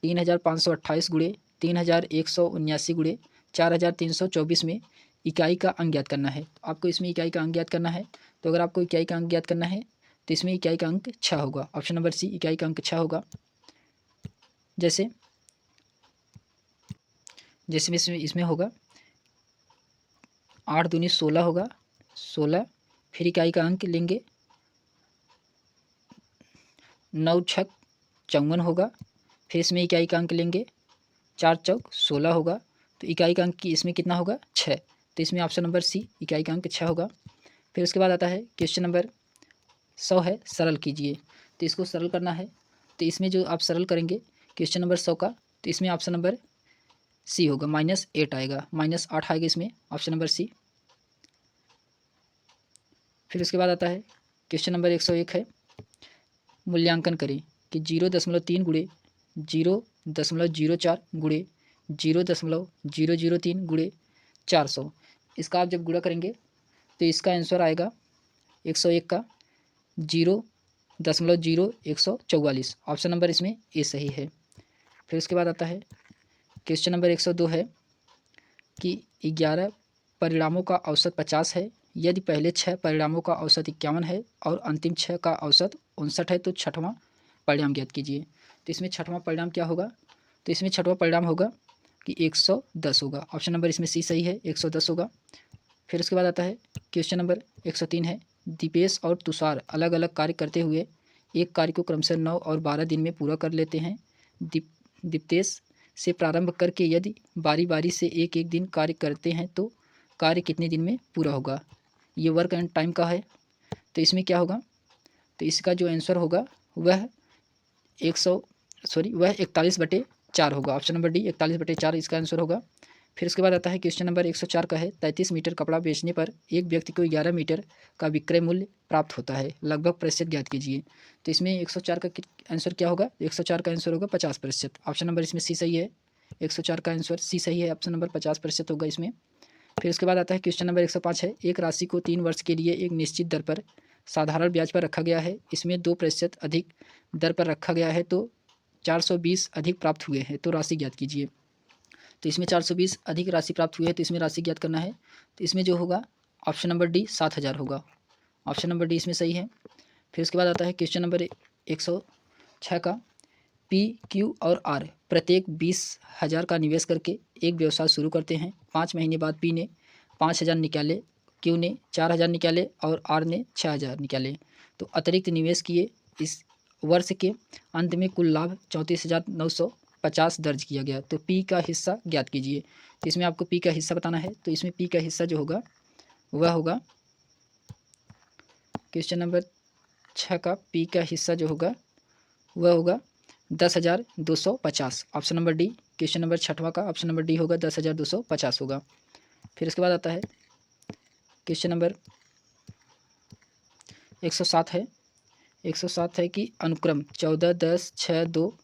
3528 गुणे 3179 गुणे 4324 में इकाई का अंक ज्ञात करना है। आपको इसमें इकाई का अंक ज्ञात करना है। तो अगर आपको इकाई का अंक ज्ञात करना है तो इसमें इकाई का अंक 6 होगा। ऑप्शन नंबर सी इकाई का अंक 6 होगा। जैसे इसमें होगा 8 दूनी 16 होगा, 16। फिर इकाई का अंक लेंगे 9 छक 54 होगा। फिर इसमें इकाई का अंक लेंगे 4 चौक 16 होगा। तो इकाई का अंक की इसमें कितना होगा 6। तो इसमें ऑप्शन नंबर सी इकाई का अंक 6 होगा। फिर उसके बाद आता है क्वेश्चन नंबर 100 है, सरल कीजिए। तो इसको सरल करना है। तो इसमें जो आप सरल करेंगे क्वेश्चन नंबर 100 का, तो इसमें ऑप्शन नंबर सी होगा, -8 आएगा, -8 आएगा इसमें, ऑप्शन नंबर सी। फिर उसके बाद आता है क्वेश्चन नंबर 101 है, मूल्यांकन करें कि 0.3 गुणे 0.04 गुणे 0.003 गुणे 400। इसका आप जब गुणा करेंगे तो इसका आंसर आएगा 101 का 0.0144। ऑप्शन नंबर इसमें ए सही है। फिर उसके बाद आता है क्वेश्चन नंबर 102 है कि 11 परिणामों का औसत 50 है। यदि पहले 6 परिणामों का औसत 51 है और अंतिम 6 का औसत 59 है तो छठवां परिणाम ज्ञात कीजिए। तो इसमें छठवां परिणाम क्या होगा? तो इसमें छठवां परिणाम होगा कि 110 होगा। ऑप्शन नंबर इसमें सी सही है, 110 होगा। फिर उसके बाद आता है क्वेश्चन नंबर 103 है, दीपेश और तुषार अलग अलग कार्य करते हुए एक कार्य को क्रमशः 9 और 12 दिन में पूरा कर लेते हैं। दीप्तेश से प्रारंभ करके यदि बारी बारी से एक एक दिन कार्य करते हैं तो कार्य कितने दिन में पूरा होगा? ये वर्क एंड टाइम का है। तो इसमें क्या होगा? तो इसका जो आंसर होगा वह 41/4 होगा। ऑप्शन नंबर डी 41/4 इसका आंसर होगा। फिर उसके बाद आता है क्वेश्चन नंबर 104 का है, 33 मीटर कपड़ा बेचने पर एक व्यक्ति को 11 मीटर का विक्रय मूल्य प्राप्त होता है, लगभग प्रतिशत ज्ञात कीजिए। तो इसमें 104 का आंसर क्या होगा? 104 का आंसर होगा 50%। ऑप्शन नंबर इसमें सी सही है, 104 का आंसर सी सही है, ऑप्शन नंबर 50% होगा इसमें। फिर उसके बाद आता है क्वेश्चन नंबर 105 है, एक राशि को 3 वर्ष के लिए एक निश्चित दर पर साधारण ब्याज पर रखा गया है, इसमें 2% अधिक दर पर रखा गया है तो 420 अधिक प्राप्त हुए हैं, तो राशि ज्ञात कीजिए। तो इसमें 420 अधिक राशि प्राप्त हुई है तो इसमें राशि ज्ञात करना है। तो इसमें जो होगा ऑप्शन नंबर डी 7000 होगा। ऑप्शन नंबर डी इसमें सही है। फिर उसके बाद आता है क्वेश्चन नंबर 106 का, पी क्यू और आर प्रत्येक 20,000 का निवेश करके एक व्यवसाय शुरू करते हैं। 5 महीने बाद पी ने 5,000 निकाले, क्यू ने 4,000 निकाले और आर ने 6,000 निकाले। तो अतिरिक्त निवेश किए इस वर्ष के अंत में कुल लाभ 34,950 दर्ज किया गया। तो पी का हिस्सा ज्ञात कीजिए। तो इसमें आपको पी का हिस्सा बताना है। तो इसमें पी का हिस्सा जो होगा वह होगा क्वेश्चन नंबर 6 का पी का हिस्सा जो होगा वह होगा 10,250। Option number D question number 6वां का ऑप्शन नंबर डी होगा 10,250 होगा। फिर उसके बाद आता है क्वेश्चन नंबर 107 है। 107 है कि अनुक्रम 14, 10, 6, 2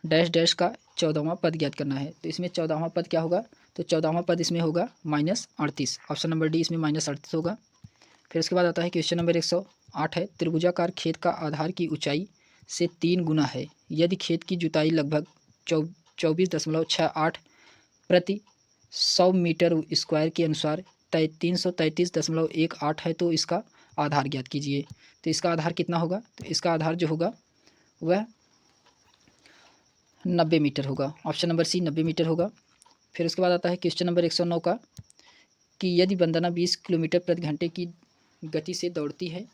डैश डैश का 14वां पद ज्ञात करना है। तो इसमें 14वां पद क्या होगा? तो 14वां पद इसमें होगा -38। ऑप्शन नंबर डी इसमें -38 होगा। फिर उसके बाद आता है क्वेश्चन नंबर 108 है, त्रिभुजाकार खेत का आधार की ऊंचाई से 3 गुना है यदि खेत की जुताई लगभग 24.68 प्रति 100 मीटर स्क्वायर के अनुसार 333.18 है तो इसका आधार ज्ञात कीजिए। तो इसका आधार कितना होगा? तो इसका आधार जो होगा वह 90 मीटर होगा। ऑप्शन नंबर सी 90 मीटर होगा। फिर उसके बाद आता है क्वेश्चन नंबर 109 का कि यदि वंदना 20 किलोमीटर प्रति घंटे की गति से दौड़ती है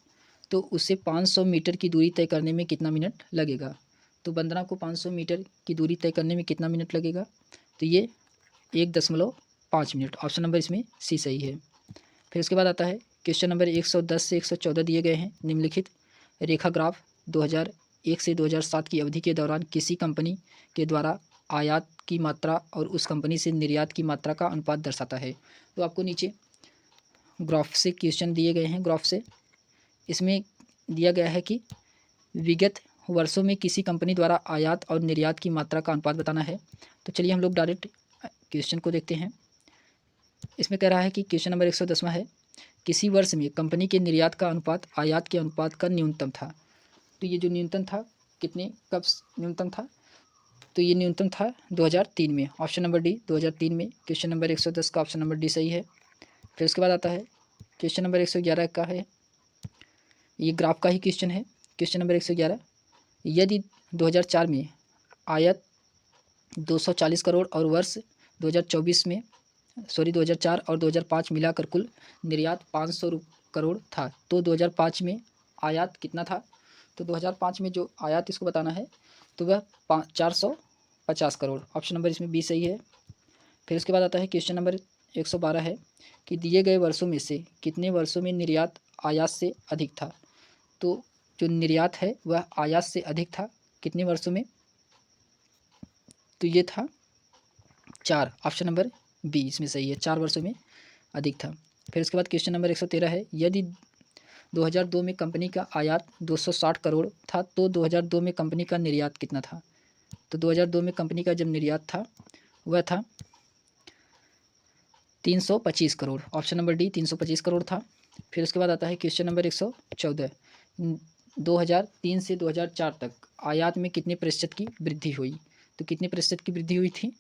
तो उसे 500 मीटर की दूरी तय करने में कितना मिनट लगेगा? तो वंदना को 500 मीटर की दूरी तय करने में कितना मिनट लगेगा? तो ये 1.5 मिनट। ऑप्शन नंबर इसमें सी सही है। फिर उसके बाद आता है क्वेश्चन नंबर 110 से 114 दिए गए हैं। निम्नलिखित रेखा ग्राफ 2001 से 2007 की अवधि के दौरान किसी कंपनी के द्वारा आयात की मात्रा और उस कंपनी से निर्यात की मात्रा का अनुपात दर्शाता है। तो आपको नीचे ग्राफ से क्वेश्चन दिए गए हैं। ग्राफ से इसमें दिया गया है कि विगत वर्षों में किसी कंपनी द्वारा आयात और निर्यात की मात्रा का अनुपात बताना है। तो चलिए हम लोग डायरेक्ट क्वेश्चन को देखते हैं। इसमें कह रहा है कि क्वेश्चन नंबर 110वां है, किसी वर्ष में कंपनी के निर्यात का अनुपात आयात के अनुपात का न्यूनतम था। तो ये जो न्यूनतम था कितने कब न्यूनतम था, तो ये न्यूनतम था 2003 में। ऑप्शन नंबर डी 2003 में क्वेश्चन नंबर 110 का ऑप्शन नंबर डी सही है। फिर उसके बाद आता है क्वेश्चन नंबर 111 का है, ये ग्राफ का ही क्वेश्चन है। क्वेश्चन नंबर 111, यदि 2004 में आयात 240 करोड़ और वर्ष 2004 और 2005 मिलाकर कुल निर्यात 500 करोड़ था, तो 2005 में आयात कितना था। तो 2005 में जो आयात इसको बताना है तो वह 450 करोड़। ऑप्शन नंबर इसमें बी सही है। फिर उसके बाद आता है क्वेश्चन नंबर 112 है कि दिए गए वर्षों में से कितने वर्षों में निर्यात आयात से अधिक था। तो जो निर्यात है वह आयात से अधिक था कितने वर्षों में, तो ये था 4। ऑप्शन नंबर बी इसमें सही है, 4 वर्षों में अधिक था। फिर उसके बाद क्वेश्चन नंबर 113 है, यदि 2002 में कंपनी का आयात 260 करोड़ था तो 2002 में कंपनी का निर्यात कितना था। तो 2002 में कंपनी का जब निर्यात था वह था 325 crore. Option number D 325 crore था। फिर उसके बाद आता है क्वेश्चन नंबर 114, 2003 से 2004 तक आयात में कितने प्रतिशत की वृद्धि हुई। तो कितने प्रतिशत की वृद्धि हुई थी,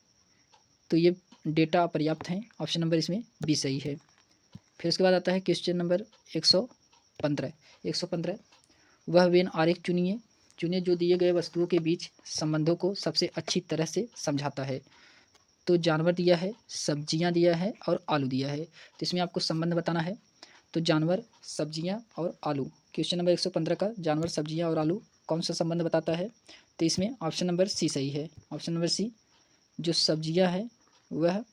तो ये डेटा अपर्याप्त हैं। ऑप्शन नंबर इसमें बी सही है। फिर उसके बाद आता है क्वेश्चन नंबर 115, वह वेन आरेख चुनिए जो दिए गए वस्तुओं के बीच संबंधों को सबसे अच्छी तरह से समझाता है। तो जानवर दिया है, सब्जियां दिया है और आलू दिया है, तो इसमें आपको संबंध बताना है। तो जानवर, सब्जियां और आलू, क्वेश्चन नंबर 115 का जानवर, सब्जियां और आलू कौन सा संबंध बताता है, तो इसमें ऑप्शन नंबर सी सही है। ऑप्शन नंबर सी, जो सब्जियां है वह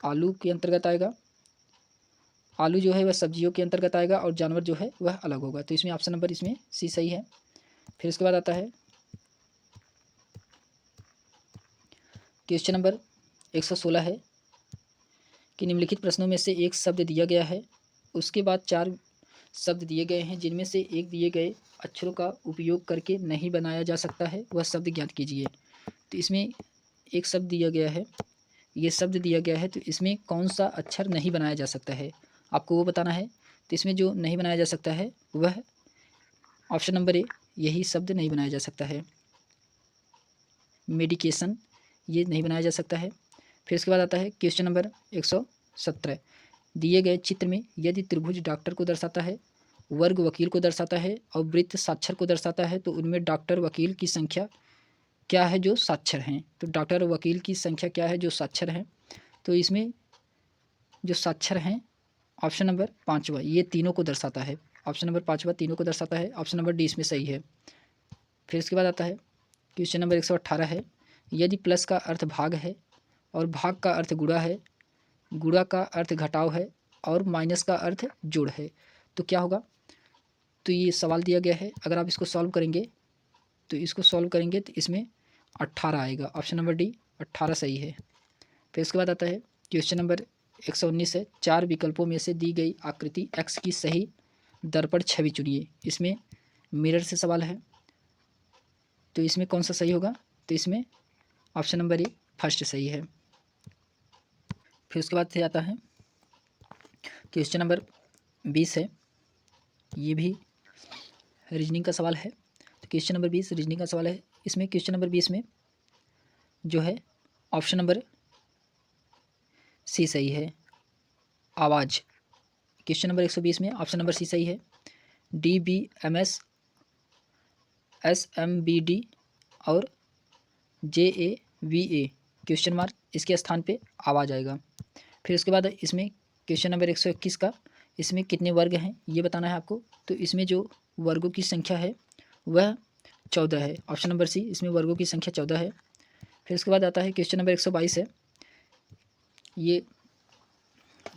आलू के अंतर्गत आएगा, आलू जो है वह सब्जियों के अंतर्गत आएगा और जानवर जो है वह अलग होगा, तो इसमें ऑप्शन नंबर इसमें सी सही है। फिर उसके बाद आता है क्वेश्चन नंबर 116 है कि निम्नलिखित प्रश्नों में से एक शब्द दिया गया है, उसके बाद 4 शब्द दिए गए हैं जिनमें से एक दिए गए अक्षरों का उपयोग करके नहीं बनाया जा सकता है, वह शब्द ज्ञात कीजिए। तो इसमें एक शब्द दिया गया है, ये शब्द दिया गया है, तो इसमें कौन सा अक्षर नहीं बनाया जा सकता है आपको वो बताना है। तो इसमें जो नहीं बनाया जा सकता है वह ऑप्शन नंबर ए, यही शब्द नहीं बनाया जा सकता है, मेडिकेशन, ये नहीं बनाया जा सकता है। फिर उसके बाद आता है क्वेश्चन नंबर 117, दिए गए चित्र में यदि त्रिभुज डॉक्टर को दर्शाता है, वर्ग वकील को दर्शाता है और वृत्त साक्षर को दर्शाता है, तो उनमें डॉक्टर वकील की संख्या क्या है जो साक्षर हैं। तो डॉक्टर और वकील की संख्या क्या है जो साक्षर हैं, तो इसमें जो साक्षर हैं ऑप्शन नंबर 5वां ये तीनों को दर्शाता है। ऑप्शन नंबर 5वां तीनों को दर्शाता है, ऑप्शन नंबर डी इसमें सही है। फिर इसके बाद आता है क्वेश्चन नंबर 118 है, यदि प्लस का अर्थ भाग है और भाग का अर्थ गुणा है, गुणा का अर्थ घटाव है और माइनस का अर्थ जोड़ है, तो क्या होगा। तो ये सवाल दिया गया है, अगर आप इसको सॉल्व करेंगे तो इसमें 18 आएगा। ऑप्शन नंबर डी 18 सही है। फिर इसके बाद आता है क्वेश्चन नंबर 119 है, 4 विकल्पों में से दी गई आकृति एक्स की सही दर्पण छवि चुनिए। इसमें मिरर से सवाल है, तो इसमें कौन सा सही होगा, तो इसमें ऑप्शन नंबर ए फर्स्ट सही है। फिर उसके बाद से आता है क्वेश्चन नंबर 20 है, ये भी रीजनिंग का सवाल है। तो क्वेश्चन नंबर 20 रीजनिंग का सवाल है। इसमें क्वेश्चन नंबर 20 में जो है ऑप्शन नंबर सी सही है, आवाज़। क्वेश्चन नंबर 120 में ऑप्शन नंबर सी सही है, DBMS SMBD और JAVA क्वेश्चन मार्क इसके स्थान पे आवाज़ आएगा। फिर उसके बाद इसमें क्वेश्चन नंबर 121 का, इसमें कितने वर्ग हैं ये बताना है आपको। तो इसमें जो वर्गों की संख्या है वह 14 है। ऑप्शन नंबर सी, इसमें वर्गों की संख्या 14 है। फिर उसके बाद आता है क्वेश्चन नंबर 122 है, ये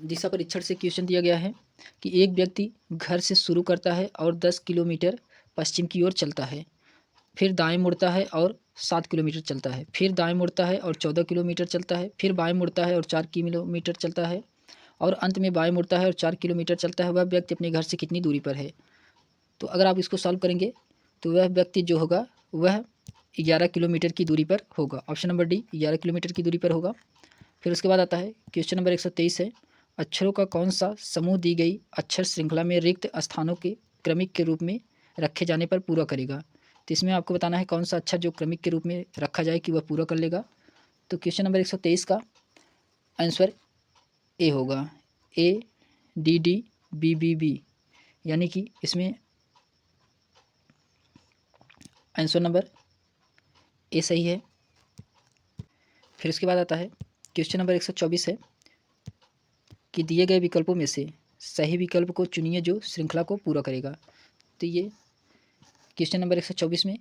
दिशा परीक्षण से क्वेश्चन दिया गया है कि एक व्यक्ति घर से शुरू करता है और 10 किलोमीटर पश्चिम की ओर चलता है, फिर दाएं मुड़ता है और 7 किलोमीटर चलता है, फिर दाएं मुड़ता है और 14 किलोमीटर चलता है, फिर बाएं मुड़ता है और 4 किलोमीटर चलता है और अंत में बाएं मुड़ता है और 4 किलोमीटर चलता है। वह व्यक्ति अपने घर से कितनी दूरी पर है। तो अगर आप इसको सॉल्व करेंगे तो वह व्यक्ति जो होगा वह 11 किलोमीटर की दूरी पर होगा। ऑप्शन नंबर डी 11 किलोमीटर की दूरी पर होगा। फिर उसके बाद आता है क्वेश्चन नंबर 123 है, अक्षरों का कौन सा समूह दी गई अक्षर श्रृंखला में रिक्त स्थानों के क्रमिक के रूप में रखे जाने पर पूरा करेगा। तो इसमें आपको बताना है कौन सा अक्षर जो क्रमिक के रूप में रखा जाए कि वह पूरा कर लेगा। तो क्वेश्चन नंबर 123 का आंसर ए होगा, A D D B B B, यानी कि इसमें आंसर नंबर ए सही है। फिर उसके बाद आता है क्वेश्चन नंबर 124 है कि दिए गए विकल्पों में से सही विकल्प को चुनिए जो श्रृंखला को पूरा करेगा। तो ये क्वेश्चन नंबर 124 में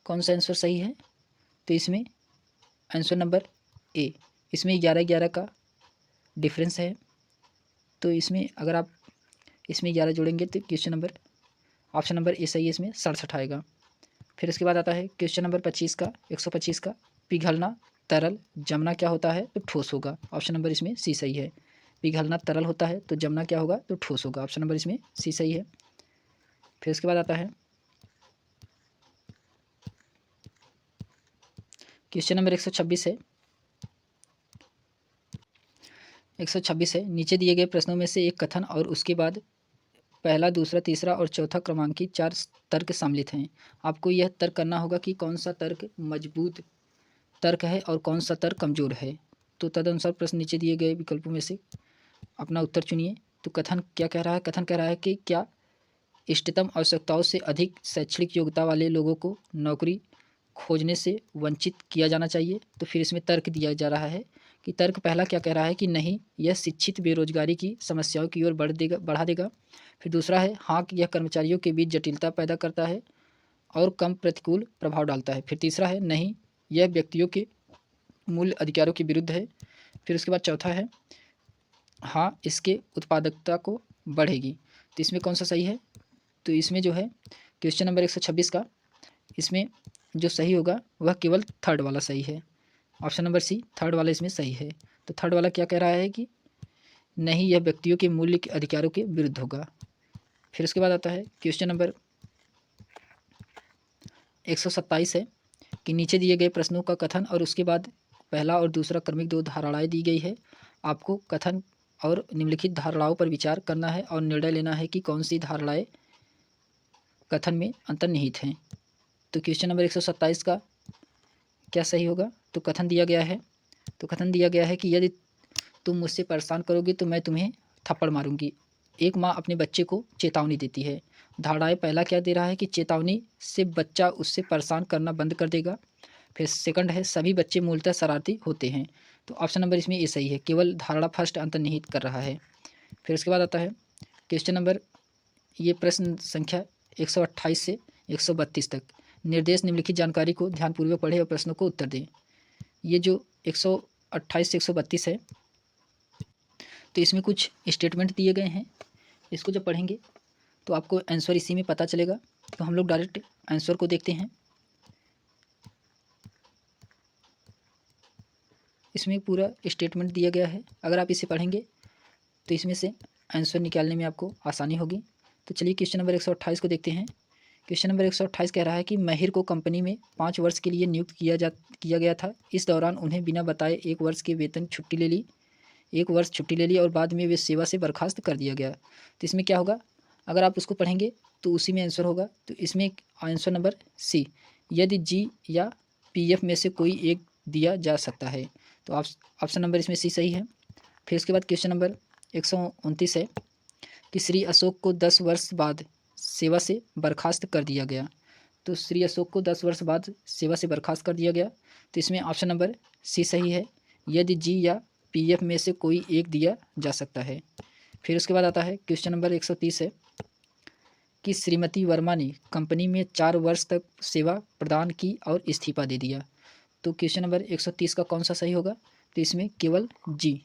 कौन सा आंसर सही है? तो इसमें आंसर नंबर ए, इसमें 11-11 का डिफरेंस है। तो इसमें अगर आप इसमें 11 जोड़ेंगे तो क्वेश्चन नंबर ऑप्शन नंबर ए सही है, इसमें 67 आएगा। फिर उसके बाद आता है क्वेश्चन नंबर 25 का 125 का, पिघलना तरल जमना क्या होता है? तो ठोस होगा। ऑप्शन नंबर इसमें सी सही है। पिघलना तरल होता है तो जमना क्या होगा? तो ठोस होगा। ऑप्शन नंबर इसमें सी सही है। फिर उसके बाद आता है क्वेश्चन नंबर 126 है। 126 है, नीचे दिए गए प्रश्नों में से एक कथन और उसके बाद पहला, दूसरा, तीसरा और चौथा क्रमांकित 4 तर्क सम्मिलित हैं। आपको यह तर्क करना होगा कि कौन सा तर्क मजबूत तर्क है और कौन सा तर्क कमज़ोर है। तो तदनुसार प्रश्न नीचे दिए गए विकल्पों में से अपना उत्तर चुनिए। तो कथन क्या कह रहा है? कथन कह रहा है कि क्या इष्टतम आवश्यकताओं से अधिक शैक्षणिक योग्यता वाले लोगों को नौकरी खोजने से वंचित किया जाना चाहिए। तो फिर इसमें तर्क दिया जा रहा है कि तर्क पहला क्या कह रहा है कि नहीं, यह शिक्षित बेरोजगारी की समस्याओं की ओर बढ़ा देगा। फिर दूसरा है हाँ कि यह कर्मचारियों के बीच जटिलता पैदा करता है और कम प्रतिकूल प्रभाव डालता है। फिर तीसरा है नहीं, यह व्यक्तियों के मूल अधिकारों के विरुद्ध है। फिर उसके बाद चौथा है हाँ, इसके उत्पादकता को बढ़ेगी। तो इसमें कौन सा सही है? तो इसमें जो है क्वेश्चन नंबर 126 का इसमें जो सही होगा वह केवल थर्ड वाला सही है। ऑप्शन नंबर सी थर्ड वाला इसमें सही है। तो थर्ड वाला क्या कह रहा है कि नहीं, यह व्यक्तियों के मूल्य के अधिकारों के विरुद्ध होगा। फिर उसके बाद आता है क्वेश्चन नंबर 127 है कि नीचे दिए गए प्रश्नों का कथन और उसके बाद पहला और दूसरा क्रमिक 2 धारणाएँ दी गई है। आपको कथन और निम्नलिखित धारणाओं पर विचार करना है और निर्णय लेना है कि कौन सी धारणाएँ कथन में अंतर्निहित हैं। तो क्वेश्चन नंबर 127 का क्या सही होगा? तो कथन दिया गया है, तो कथन दिया गया है कि यदि तुम मुझसे परेशान करोगे तो मैं तुम्हें थप्पड़ मारूंगी। एक माँ अपने बच्चे को चेतावनी देती है। धारणाएँ पहला क्या दे रहा है कि चेतावनी से बच्चा उससे परेशान करना बंद कर देगा। फिर सेकंड है सभी बच्चे मूलतः शरारती होते हैं। तो ऑप्शन नंबर इसमें ये सही है, केवल धारणा फर्स्ट अंतर्निहित कर रहा है। फिर उसके बाद आता है क्वेश्चन नंबर, ये प्रश्न संख्या 128 से 132 तक, निर्देश निम्नलिखित जानकारी को ध्यानपूर्वक पढ़ें और प्रश्नों को उत्तर दें। ये जो 128 से 132 है तो इसमें कुछ स्टेटमेंट दिए गए हैं। इसको जब पढ़ेंगे तो आपको आंसर इसी में पता चलेगा। तो हम लोग डायरेक्ट आंसर को देखते हैं। इसमें पूरा स्टेटमेंट दिया गया है, अगर आप इसे पढ़ेंगे तो इसमें से आंसर निकालने में आपको आसानी होगी। तो चलिए क्वेश्चन नंबर 128 को देखते हैं। क्वेश्चन नंबर 128 कह रहा है कि महिर को कंपनी में 5 वर्ष के लिए नियुक्त किया गया था। इस दौरान उन्हें बिना बताए 1 वर्ष के वेतन छुट्टी ले ली 1 वर्ष छुट्टी ले ली और बाद में वे सेवा से बर्खास्त कर दिया गया। तो इसमें क्या होगा? अगर आप उसको पढ़ेंगे तो उसी में आंसर होगा। तो इसमें आंसर नंबर सी, यदि जी या पीएफ में से कोई एक दिया जा सकता है। तो ऑप्शन नंबर इसमें सी सही है। फिर उसके बाद क्वेश्चन नंबर 129 है कि श्री अशोक को 10 वर्ष बाद सेवा से बर्खास्त कर दिया गया। तो श्री अशोक को 10 वर्ष बाद सेवा से बर्खास्त कर दिया गया। तो इसमें ऑप्शन नंबर सी सही है, यदि जी या पीएफ में से कोई एक दिया जा सकता है। फिर उसके बाद आता है क्वेश्चन नंबर 130 है कि श्रीमती वर्मा ने कंपनी में 4 वर्ष तक सेवा प्रदान की और इस्तीफा दे दिया। तो क्वेश्चन नंबर 130 का कौन सा सही होगा? तो इसमें केवल जी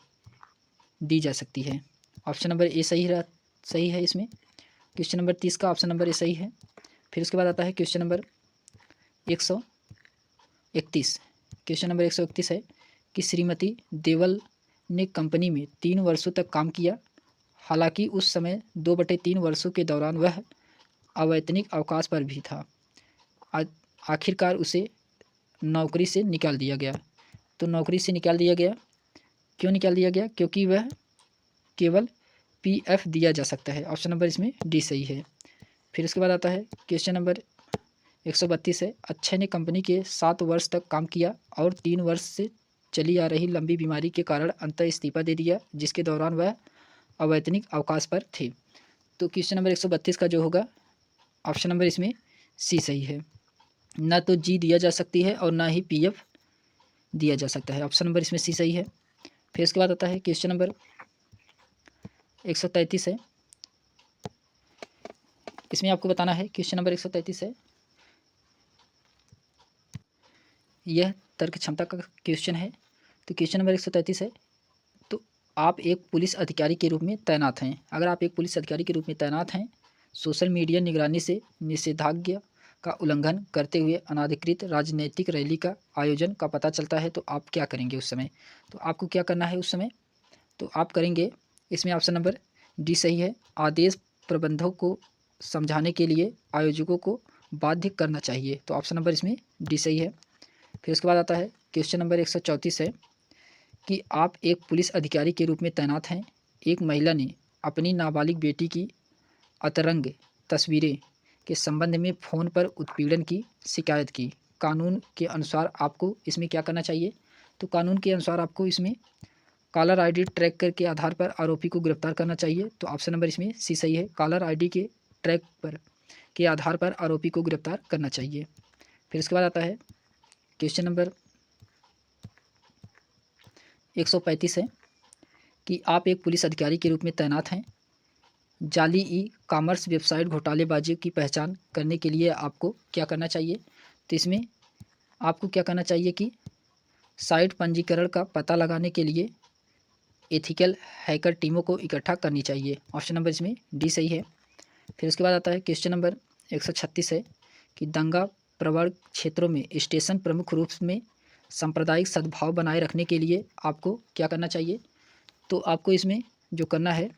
दी जा सकती है। ऑप्शन नंबर ए सही है। इसमें क्वेश्चन नंबर 30 का ऑप्शन नंबर ए सही है। फिर उसके बाद आता है क्वेश्चन नंबर 131। क्वेश्चन नंबर 131 है कि श्रीमती देवल ने कंपनी में 3 वर्षों तक काम किया, हालांकि उस समय 2/3 वर्षों के दौरान वह अवैतनिक अवकाश पर भी था। आखिरकार उसे नौकरी से निकाल दिया गया। तो नौकरी से निकाल दिया गया, क्यों निकाल दिया गया? क्योंकि वह केवल पीएफ दिया जा सकता है। ऑप्शन नंबर इसमें डी सही है। फिर उसके बाद आता है क्वेश्चन नंबर 132 है। अक्षय ने कंपनी के 7 वर्ष तक काम किया और 3 वर्ष से चली आ रही लंबी बीमारी के कारण अंततः इस्तीफा दे दिया, जिसके दौरान वह अवैतनिक अवकाश पर थे। तो क्वेश्चन नंबर 132 का जो होगा ऑप्शन नंबर इसमें सी सही है। ना तो जी दिया जा सकती है और ना ही पीएफ दिया जा सकता है। ऑप्शन नंबर इसमें सी सही है। फिर उसके बाद आता है क्वेश्चन नंबर 133 है। इसमें आपको बताना है, क्वेश्चन नंबर 133 है, यह तर्क क्षमता का क्वेश्चन है। तो क्वेश्चन नंबर 133 है, तो आप एक पुलिस अधिकारी के रूप में तैनात हैं। अगर आप एक पुलिस अधिकारी के रूप में तैनात हैं, सोशल मीडिया निगरानी से निषेधाज्ञा का उल्लंघन करते हुए अनाधिकृत राजनीतिक रैली का आयोजन का पता चलता है, तो आप क्या करेंगे उस समय? तो आपको क्या करना है उस समय? तो आप करेंगे, इसमें ऑप्शन नंबर डी सही है, आदेश प्रबंधक को समझाने के लिए आयोजकों को बाध्य करना चाहिए। तो ऑप्शन नंबर इसमें डी सही है। फिर उसके बाद आता है क्वेश्चन नंबर 134 है कि आप एक पुलिस अधिकारी के रूप में तैनात हैं। एक महिला ने अपनी नाबालिग बेटी की अतरंग तस्वीरें के संबंध में फ़ोन पर उत्पीड़न की शिकायत की। कानून के अनुसार आपको इसमें क्या करना चाहिए? तो कानून के अनुसार आपको इसमें कॉलर आईडी ट्रैक के आधार पर आरोपी को गिरफ्तार करना चाहिए। तो ऑप्शन नंबर इसमें सी सही है, कॉलर आईडी के ट्रैक पर के आधार पर आरोपी को गिरफ्तार करना चाहिए। फिर उसके बाद आता है क्वेश्चन नंबर 135 है कि आप एक पुलिस अधिकारी के रूप में तैनात हैं। जाली ई कॉमर्स वेबसाइट घोटालेबाजी की पहचान करने के लिए आपको क्या करना चाहिए? तो इसमें आपको क्या करना चाहिए कि साइट पंजीकरण का पता लगाने के लिए एथिकल हैकर टीमों को इकट्ठा करनी चाहिए। ऑप्शन नंबर इसमें डी सही है। फिर उसके बाद आता है क्वेश्चन नंबर 136 है कि दंगा प्रवण क्षेत्रों में स्टेशन प्रमुख रूप में सांप्रदायिक सद्भाव बनाए रखने के लिए आपको क्या करना चाहिए? तो आपको इसमें जो करना है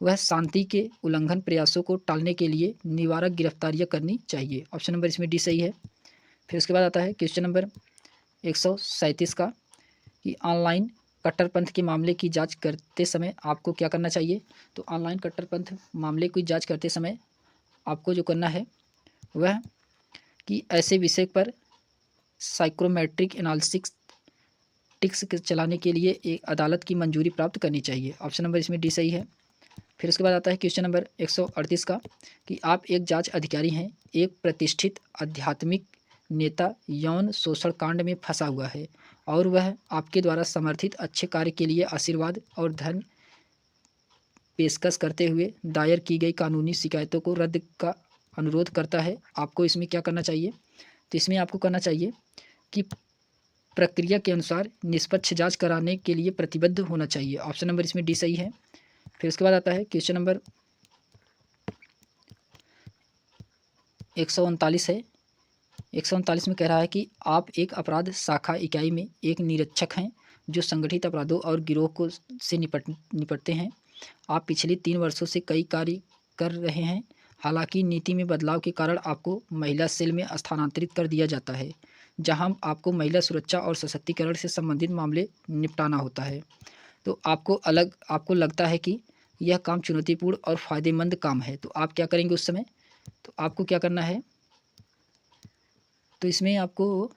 वह शांति के उल्लंघन प्रयासों को टालने के लिए निवारक गिरफ्तारियां करनी चाहिए। ऑप्शन नंबर इसमें डी सही है। फिर उसके बाद आता है क्वेश्चन नंबर 137 का कि ऑनलाइन कट्टरपंथ के मामले की जांच करते समय आपको क्या करना चाहिए? तो ऑनलाइन कट्टरपंथ मामले की जांच करते समय आपको जो करना है वह कि ऐसे विषय पर साइक्रोमेट्रिक एनालिसिस टिक्स चलाने के लिए एक अदालत की मंजूरी प्राप्त करनी चाहिए। ऑप्शन नंबर इसमें डी सही है। फिर उसके बाद आता है क्वेश्चन नंबर 138 का कि आप एक जांच अधिकारी हैं। एक प्रतिष्ठित आध्यात्मिक नेता यौन शोषण कांड में फंसा हुआ है और वह आपके द्वारा समर्थित अच्छे कार्य के लिए आशीर्वाद और धन पेशकश करते हुए दायर की गई कानूनी शिकायतों को रद्द का अनुरोध करता है। आपको इसमें क्या करना चाहिए? तो इसमें आपको करना चाहिए कि प्रक्रिया के अनुसार निष्पक्ष जांच कराने के लिए प्रतिबद्ध होना चाहिए। ऑप्शन नंबर इसमें डी सही है। फिर उसके बाद आता है क्वेश्चन नंबर 139 है। 139 में कह रहा है कि आप एक अपराध शाखा इकाई में एक निरीक्षक हैं जो संगठित अपराधों और गिरोह को से निपटते हैं। आप पिछले 3 वर्षों से कई कार्य कर रहे हैं। हालांकि नीति में बदलाव के कारण आपको महिला सेल में स्थानांतरित कर दिया जाता है, जहां आपको महिला सुरक्षा और सशक्तिकरण से संबंधित मामले निपटाना होता है। तो आपको लगता है कि यह काम चुनौतीपूर्ण और फ़ायदेमंद काम है, तो आप क्या करेंगे उस समय? तो आपको क्या करना है? तो इसमें आपको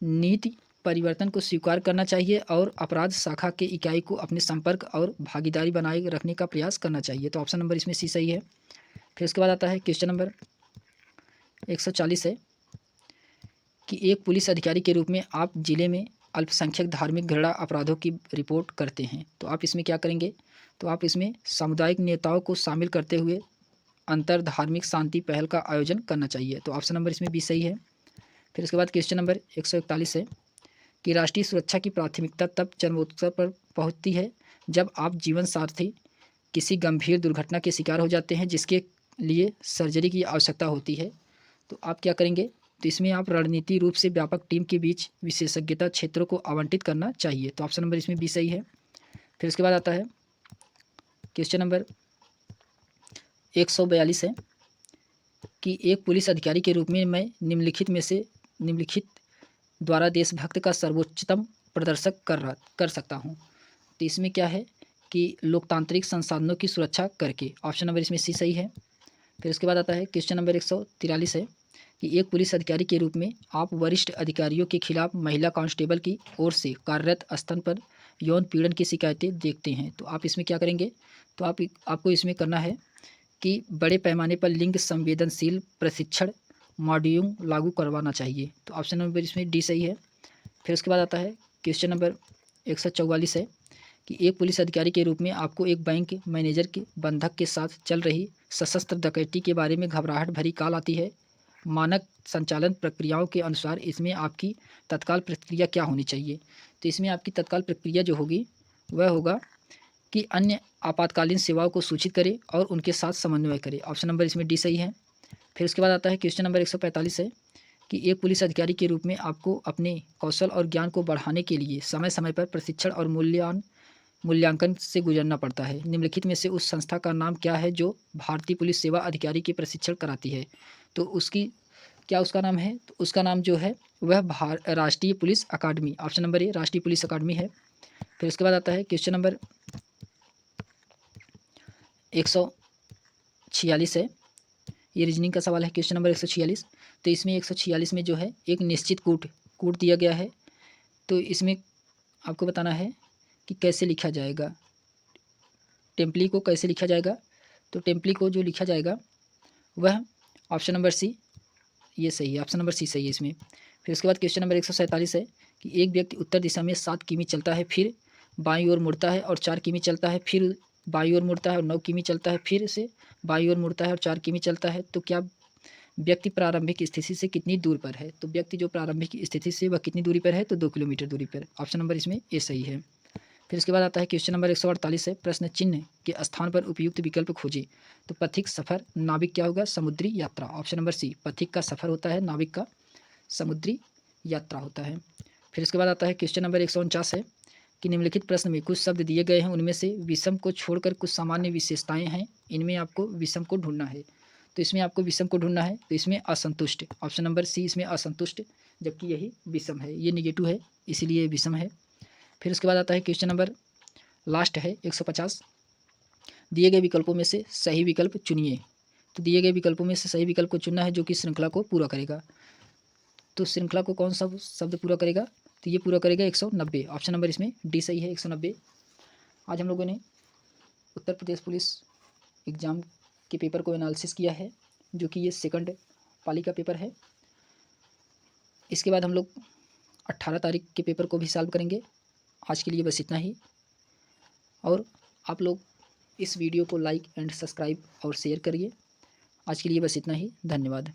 नीति परिवर्तन को स्वीकार करना चाहिए और अपराध शाखा के इकाई को अपने संपर्क और भागीदारी बनाए रखने का प्रयास करना चाहिए। तो ऑप्शन नंबर इसमें सी सही है। फिर उसके बाद आता है क्वेश्चन नंबर 140 है कि एक पुलिस अधिकारी के रूप में आप जिले में अल्पसंख्यक धार्मिक घृणा अपराधों की रिपोर्ट करते हैं। तो आप इसमें क्या करेंगे? तो आप इसमें सामुदायिक नेताओं को शामिल करते हुए अंतर धार्मिक शांति पहल का आयोजन करना चाहिए। तो ऑप्शन नंबर इसमें बी सही है। फिर उसके बाद क्वेश्चन नंबर 141 है कि राष्ट्रीय सुरक्षा की प्राथमिकता तब चरमोत्कर्ष पर पहुंचती है जब आप जीवन साथी किसी गंभीर दुर्घटना के शिकार हो जाते हैं जिसके लिए सर्जरी की आवश्यकता होती है। तो आप क्या करेंगे? तो इसमें आप रणनीति रूप से व्यापक टीम के बीच विशेषज्ञता क्षेत्रों को आवंटित करना चाहिए। तो ऑप्शन नंबर इसमें बी सही है। फिर उसके बाद आता है क्वेश्चन नंबर 142 है कि एक पुलिस अधिकारी के रूप में मैं निम्नलिखित द्वारा देशभक्त का सर्वोच्चतम प्रदर्शक कर सकता हूँ। तो इसमें क्या है कि लोकतांत्रिक संसाधनों की सुरक्षा करके, ऑप्शन नंबर इसमें सी सही है। फिर उसके बाद आता है क्वेश्चन नंबर 143 है कि एक पुलिस अधिकारी के रूप में आप वरिष्ठ अधिकारियों के खिलाफ महिला कांस्टेबल की ओर से कार्यरत स्थल पर यौन पीड़न की शिकायतें देखते हैं, तो आप इसमें क्या करेंगे? तो आपको इसमें करना है कि बड़े पैमाने पर लिंग संवेदनशील प्रशिक्षण मॉड्यूल लागू करवाना चाहिए। तो ऑप्शन नंबर इसमें डी सही है। फिर उसके बाद आता है क्वेश्चन नंबर 144 है कि एक पुलिस अधिकारी के रूप में आपको एक बैंक मैनेजर के बंधक के साथ चल रही सशस्त्र डकैती के बारे में घबराहट भरी कॉल आती है। मानक संचालन प्रक्रियाओं के अनुसार इसमें आपकी तत्काल प्रतिक्रिया क्या होनी चाहिए? तो इसमें आपकी तत्काल प्रक्रिया जो होगी वह होगा कि अन्य आपातकालीन सेवाओं को सूचित करें और उनके साथ समन्वय करें। ऑप्शन नंबर इसमें डी सही है। फिर उसके बाद आता है क्वेश्चन नंबर 145 है कि एक पुलिस अधिकारी के रूप में आपको अपने कौशल और ज्ञान को बढ़ाने के लिए समय समय पर प्रशिक्षण और मूल्यांकन से गुजरना पड़ता है। निम्नलिखित में से उस संस्था का नाम क्या है जो भारतीय पुलिस सेवा अधिकारी के प्रशिक्षण कराती है? तो उसका नाम है, तो उसका नाम जो है वह राष्ट्रीय पुलिस अकादमी, ऑप्शन नंबर ए राष्ट्रीय पुलिस अकादमी है। फिर उसके बाद आता है क्वेश्चन नंबर 146 है, ये रीजनिंग का सवाल है, क्वेश्चन नंबर 146। तो इसमें 146 में जो है एक निश्चित कूट दिया गया है, तो इसमें आपको बताना है कि कैसे लिखा जाएगा, टेम्पली को कैसे लिखा जाएगा। तो टेम्पली को जो लिखा जाएगा वह ऑप्शन नंबर सी, ये सही है, ऑप्शन नंबर सी सही है इसमें। फिर उसके बाद क्वेश्चन नंबर 147 है कि एक व्यक्ति उत्तर दिशा में 7 किमी चलता है, फिर बाईं ओर मुड़ता है और 4 किमी चलता है, फिर बाईं ओर मुड़ता है और 9 किमी चलता है, फिर से बाईं ओर मुड़ता है और 4 किमी चलता है। तो क्या व्यक्ति प्रारंभिक स्थिति से कितनी दूर पर है? तो व्यक्ति जो प्रारंभिक स्थिति से वह कितनी दूरी पर है? तो 2 किलोमीटर दूरी पर। ऑप्शन नंबर इसमें ए सही है। फिर उसके बाद आता है क्वेश्चन नंबर 148 है, प्रश्न चिन्ह के स्थान पर उपयुक्त विकल्प खोजें। तो पथिक, सफर, नाविक क्या होगा? समुद्री यात्रा। ऑप्शन नंबर सी, पथिक का सफर होता है, नाविक का समुद्री यात्रा होता है। फिर उसके बाद आता है क्वेश्चन नंबर 149 है कि निम्नलिखित प्रश्न में कुछ शब्द दिए गए हैं, उनमें से विषम को छोड़कर कुछ सामान्य विशेषताएं हैं, इनमें आपको विषम को ढूंढना है। तो इसमें आपको विषम को ढूंढना है, तो इसमें असंतुष्ट, ऑप्शन नंबर सी इसमें असंतुष्ट, जबकि यही विषम है, ये निगेटिव है इसीलिए विषम है। फिर उसके बाद आता है क्वेश्चन नंबर लास्ट है 150, दिए गए विकल्पों में से सही विकल्प चुनिए। तो दिए गए विकल्पों में से सही विकल्प को चुनना है जो कि श्रृंखला को पूरा करेगा। तो श्रृंखला को कौन सा शब्द पूरा करेगा? तो ये पूरा करेगा 190, ऑप्शन नंबर इसमें डी सही है, 190। आज हम लोगों ने उत्तर प्रदेश पुलिस एग्ज़ाम के पेपर को एनालिसिस किया है, जो कि ये सेकंड पाली का पेपर है। इसके बाद हम लोग 18 तारीख के पेपर को भी सॉल्व करेंगे। आज के लिए बस इतना ही, और आप लोग इस वीडियो को लाइक एंड सब्सक्राइब और शेयर करिए। आज के लिए बस इतना ही, धन्यवाद।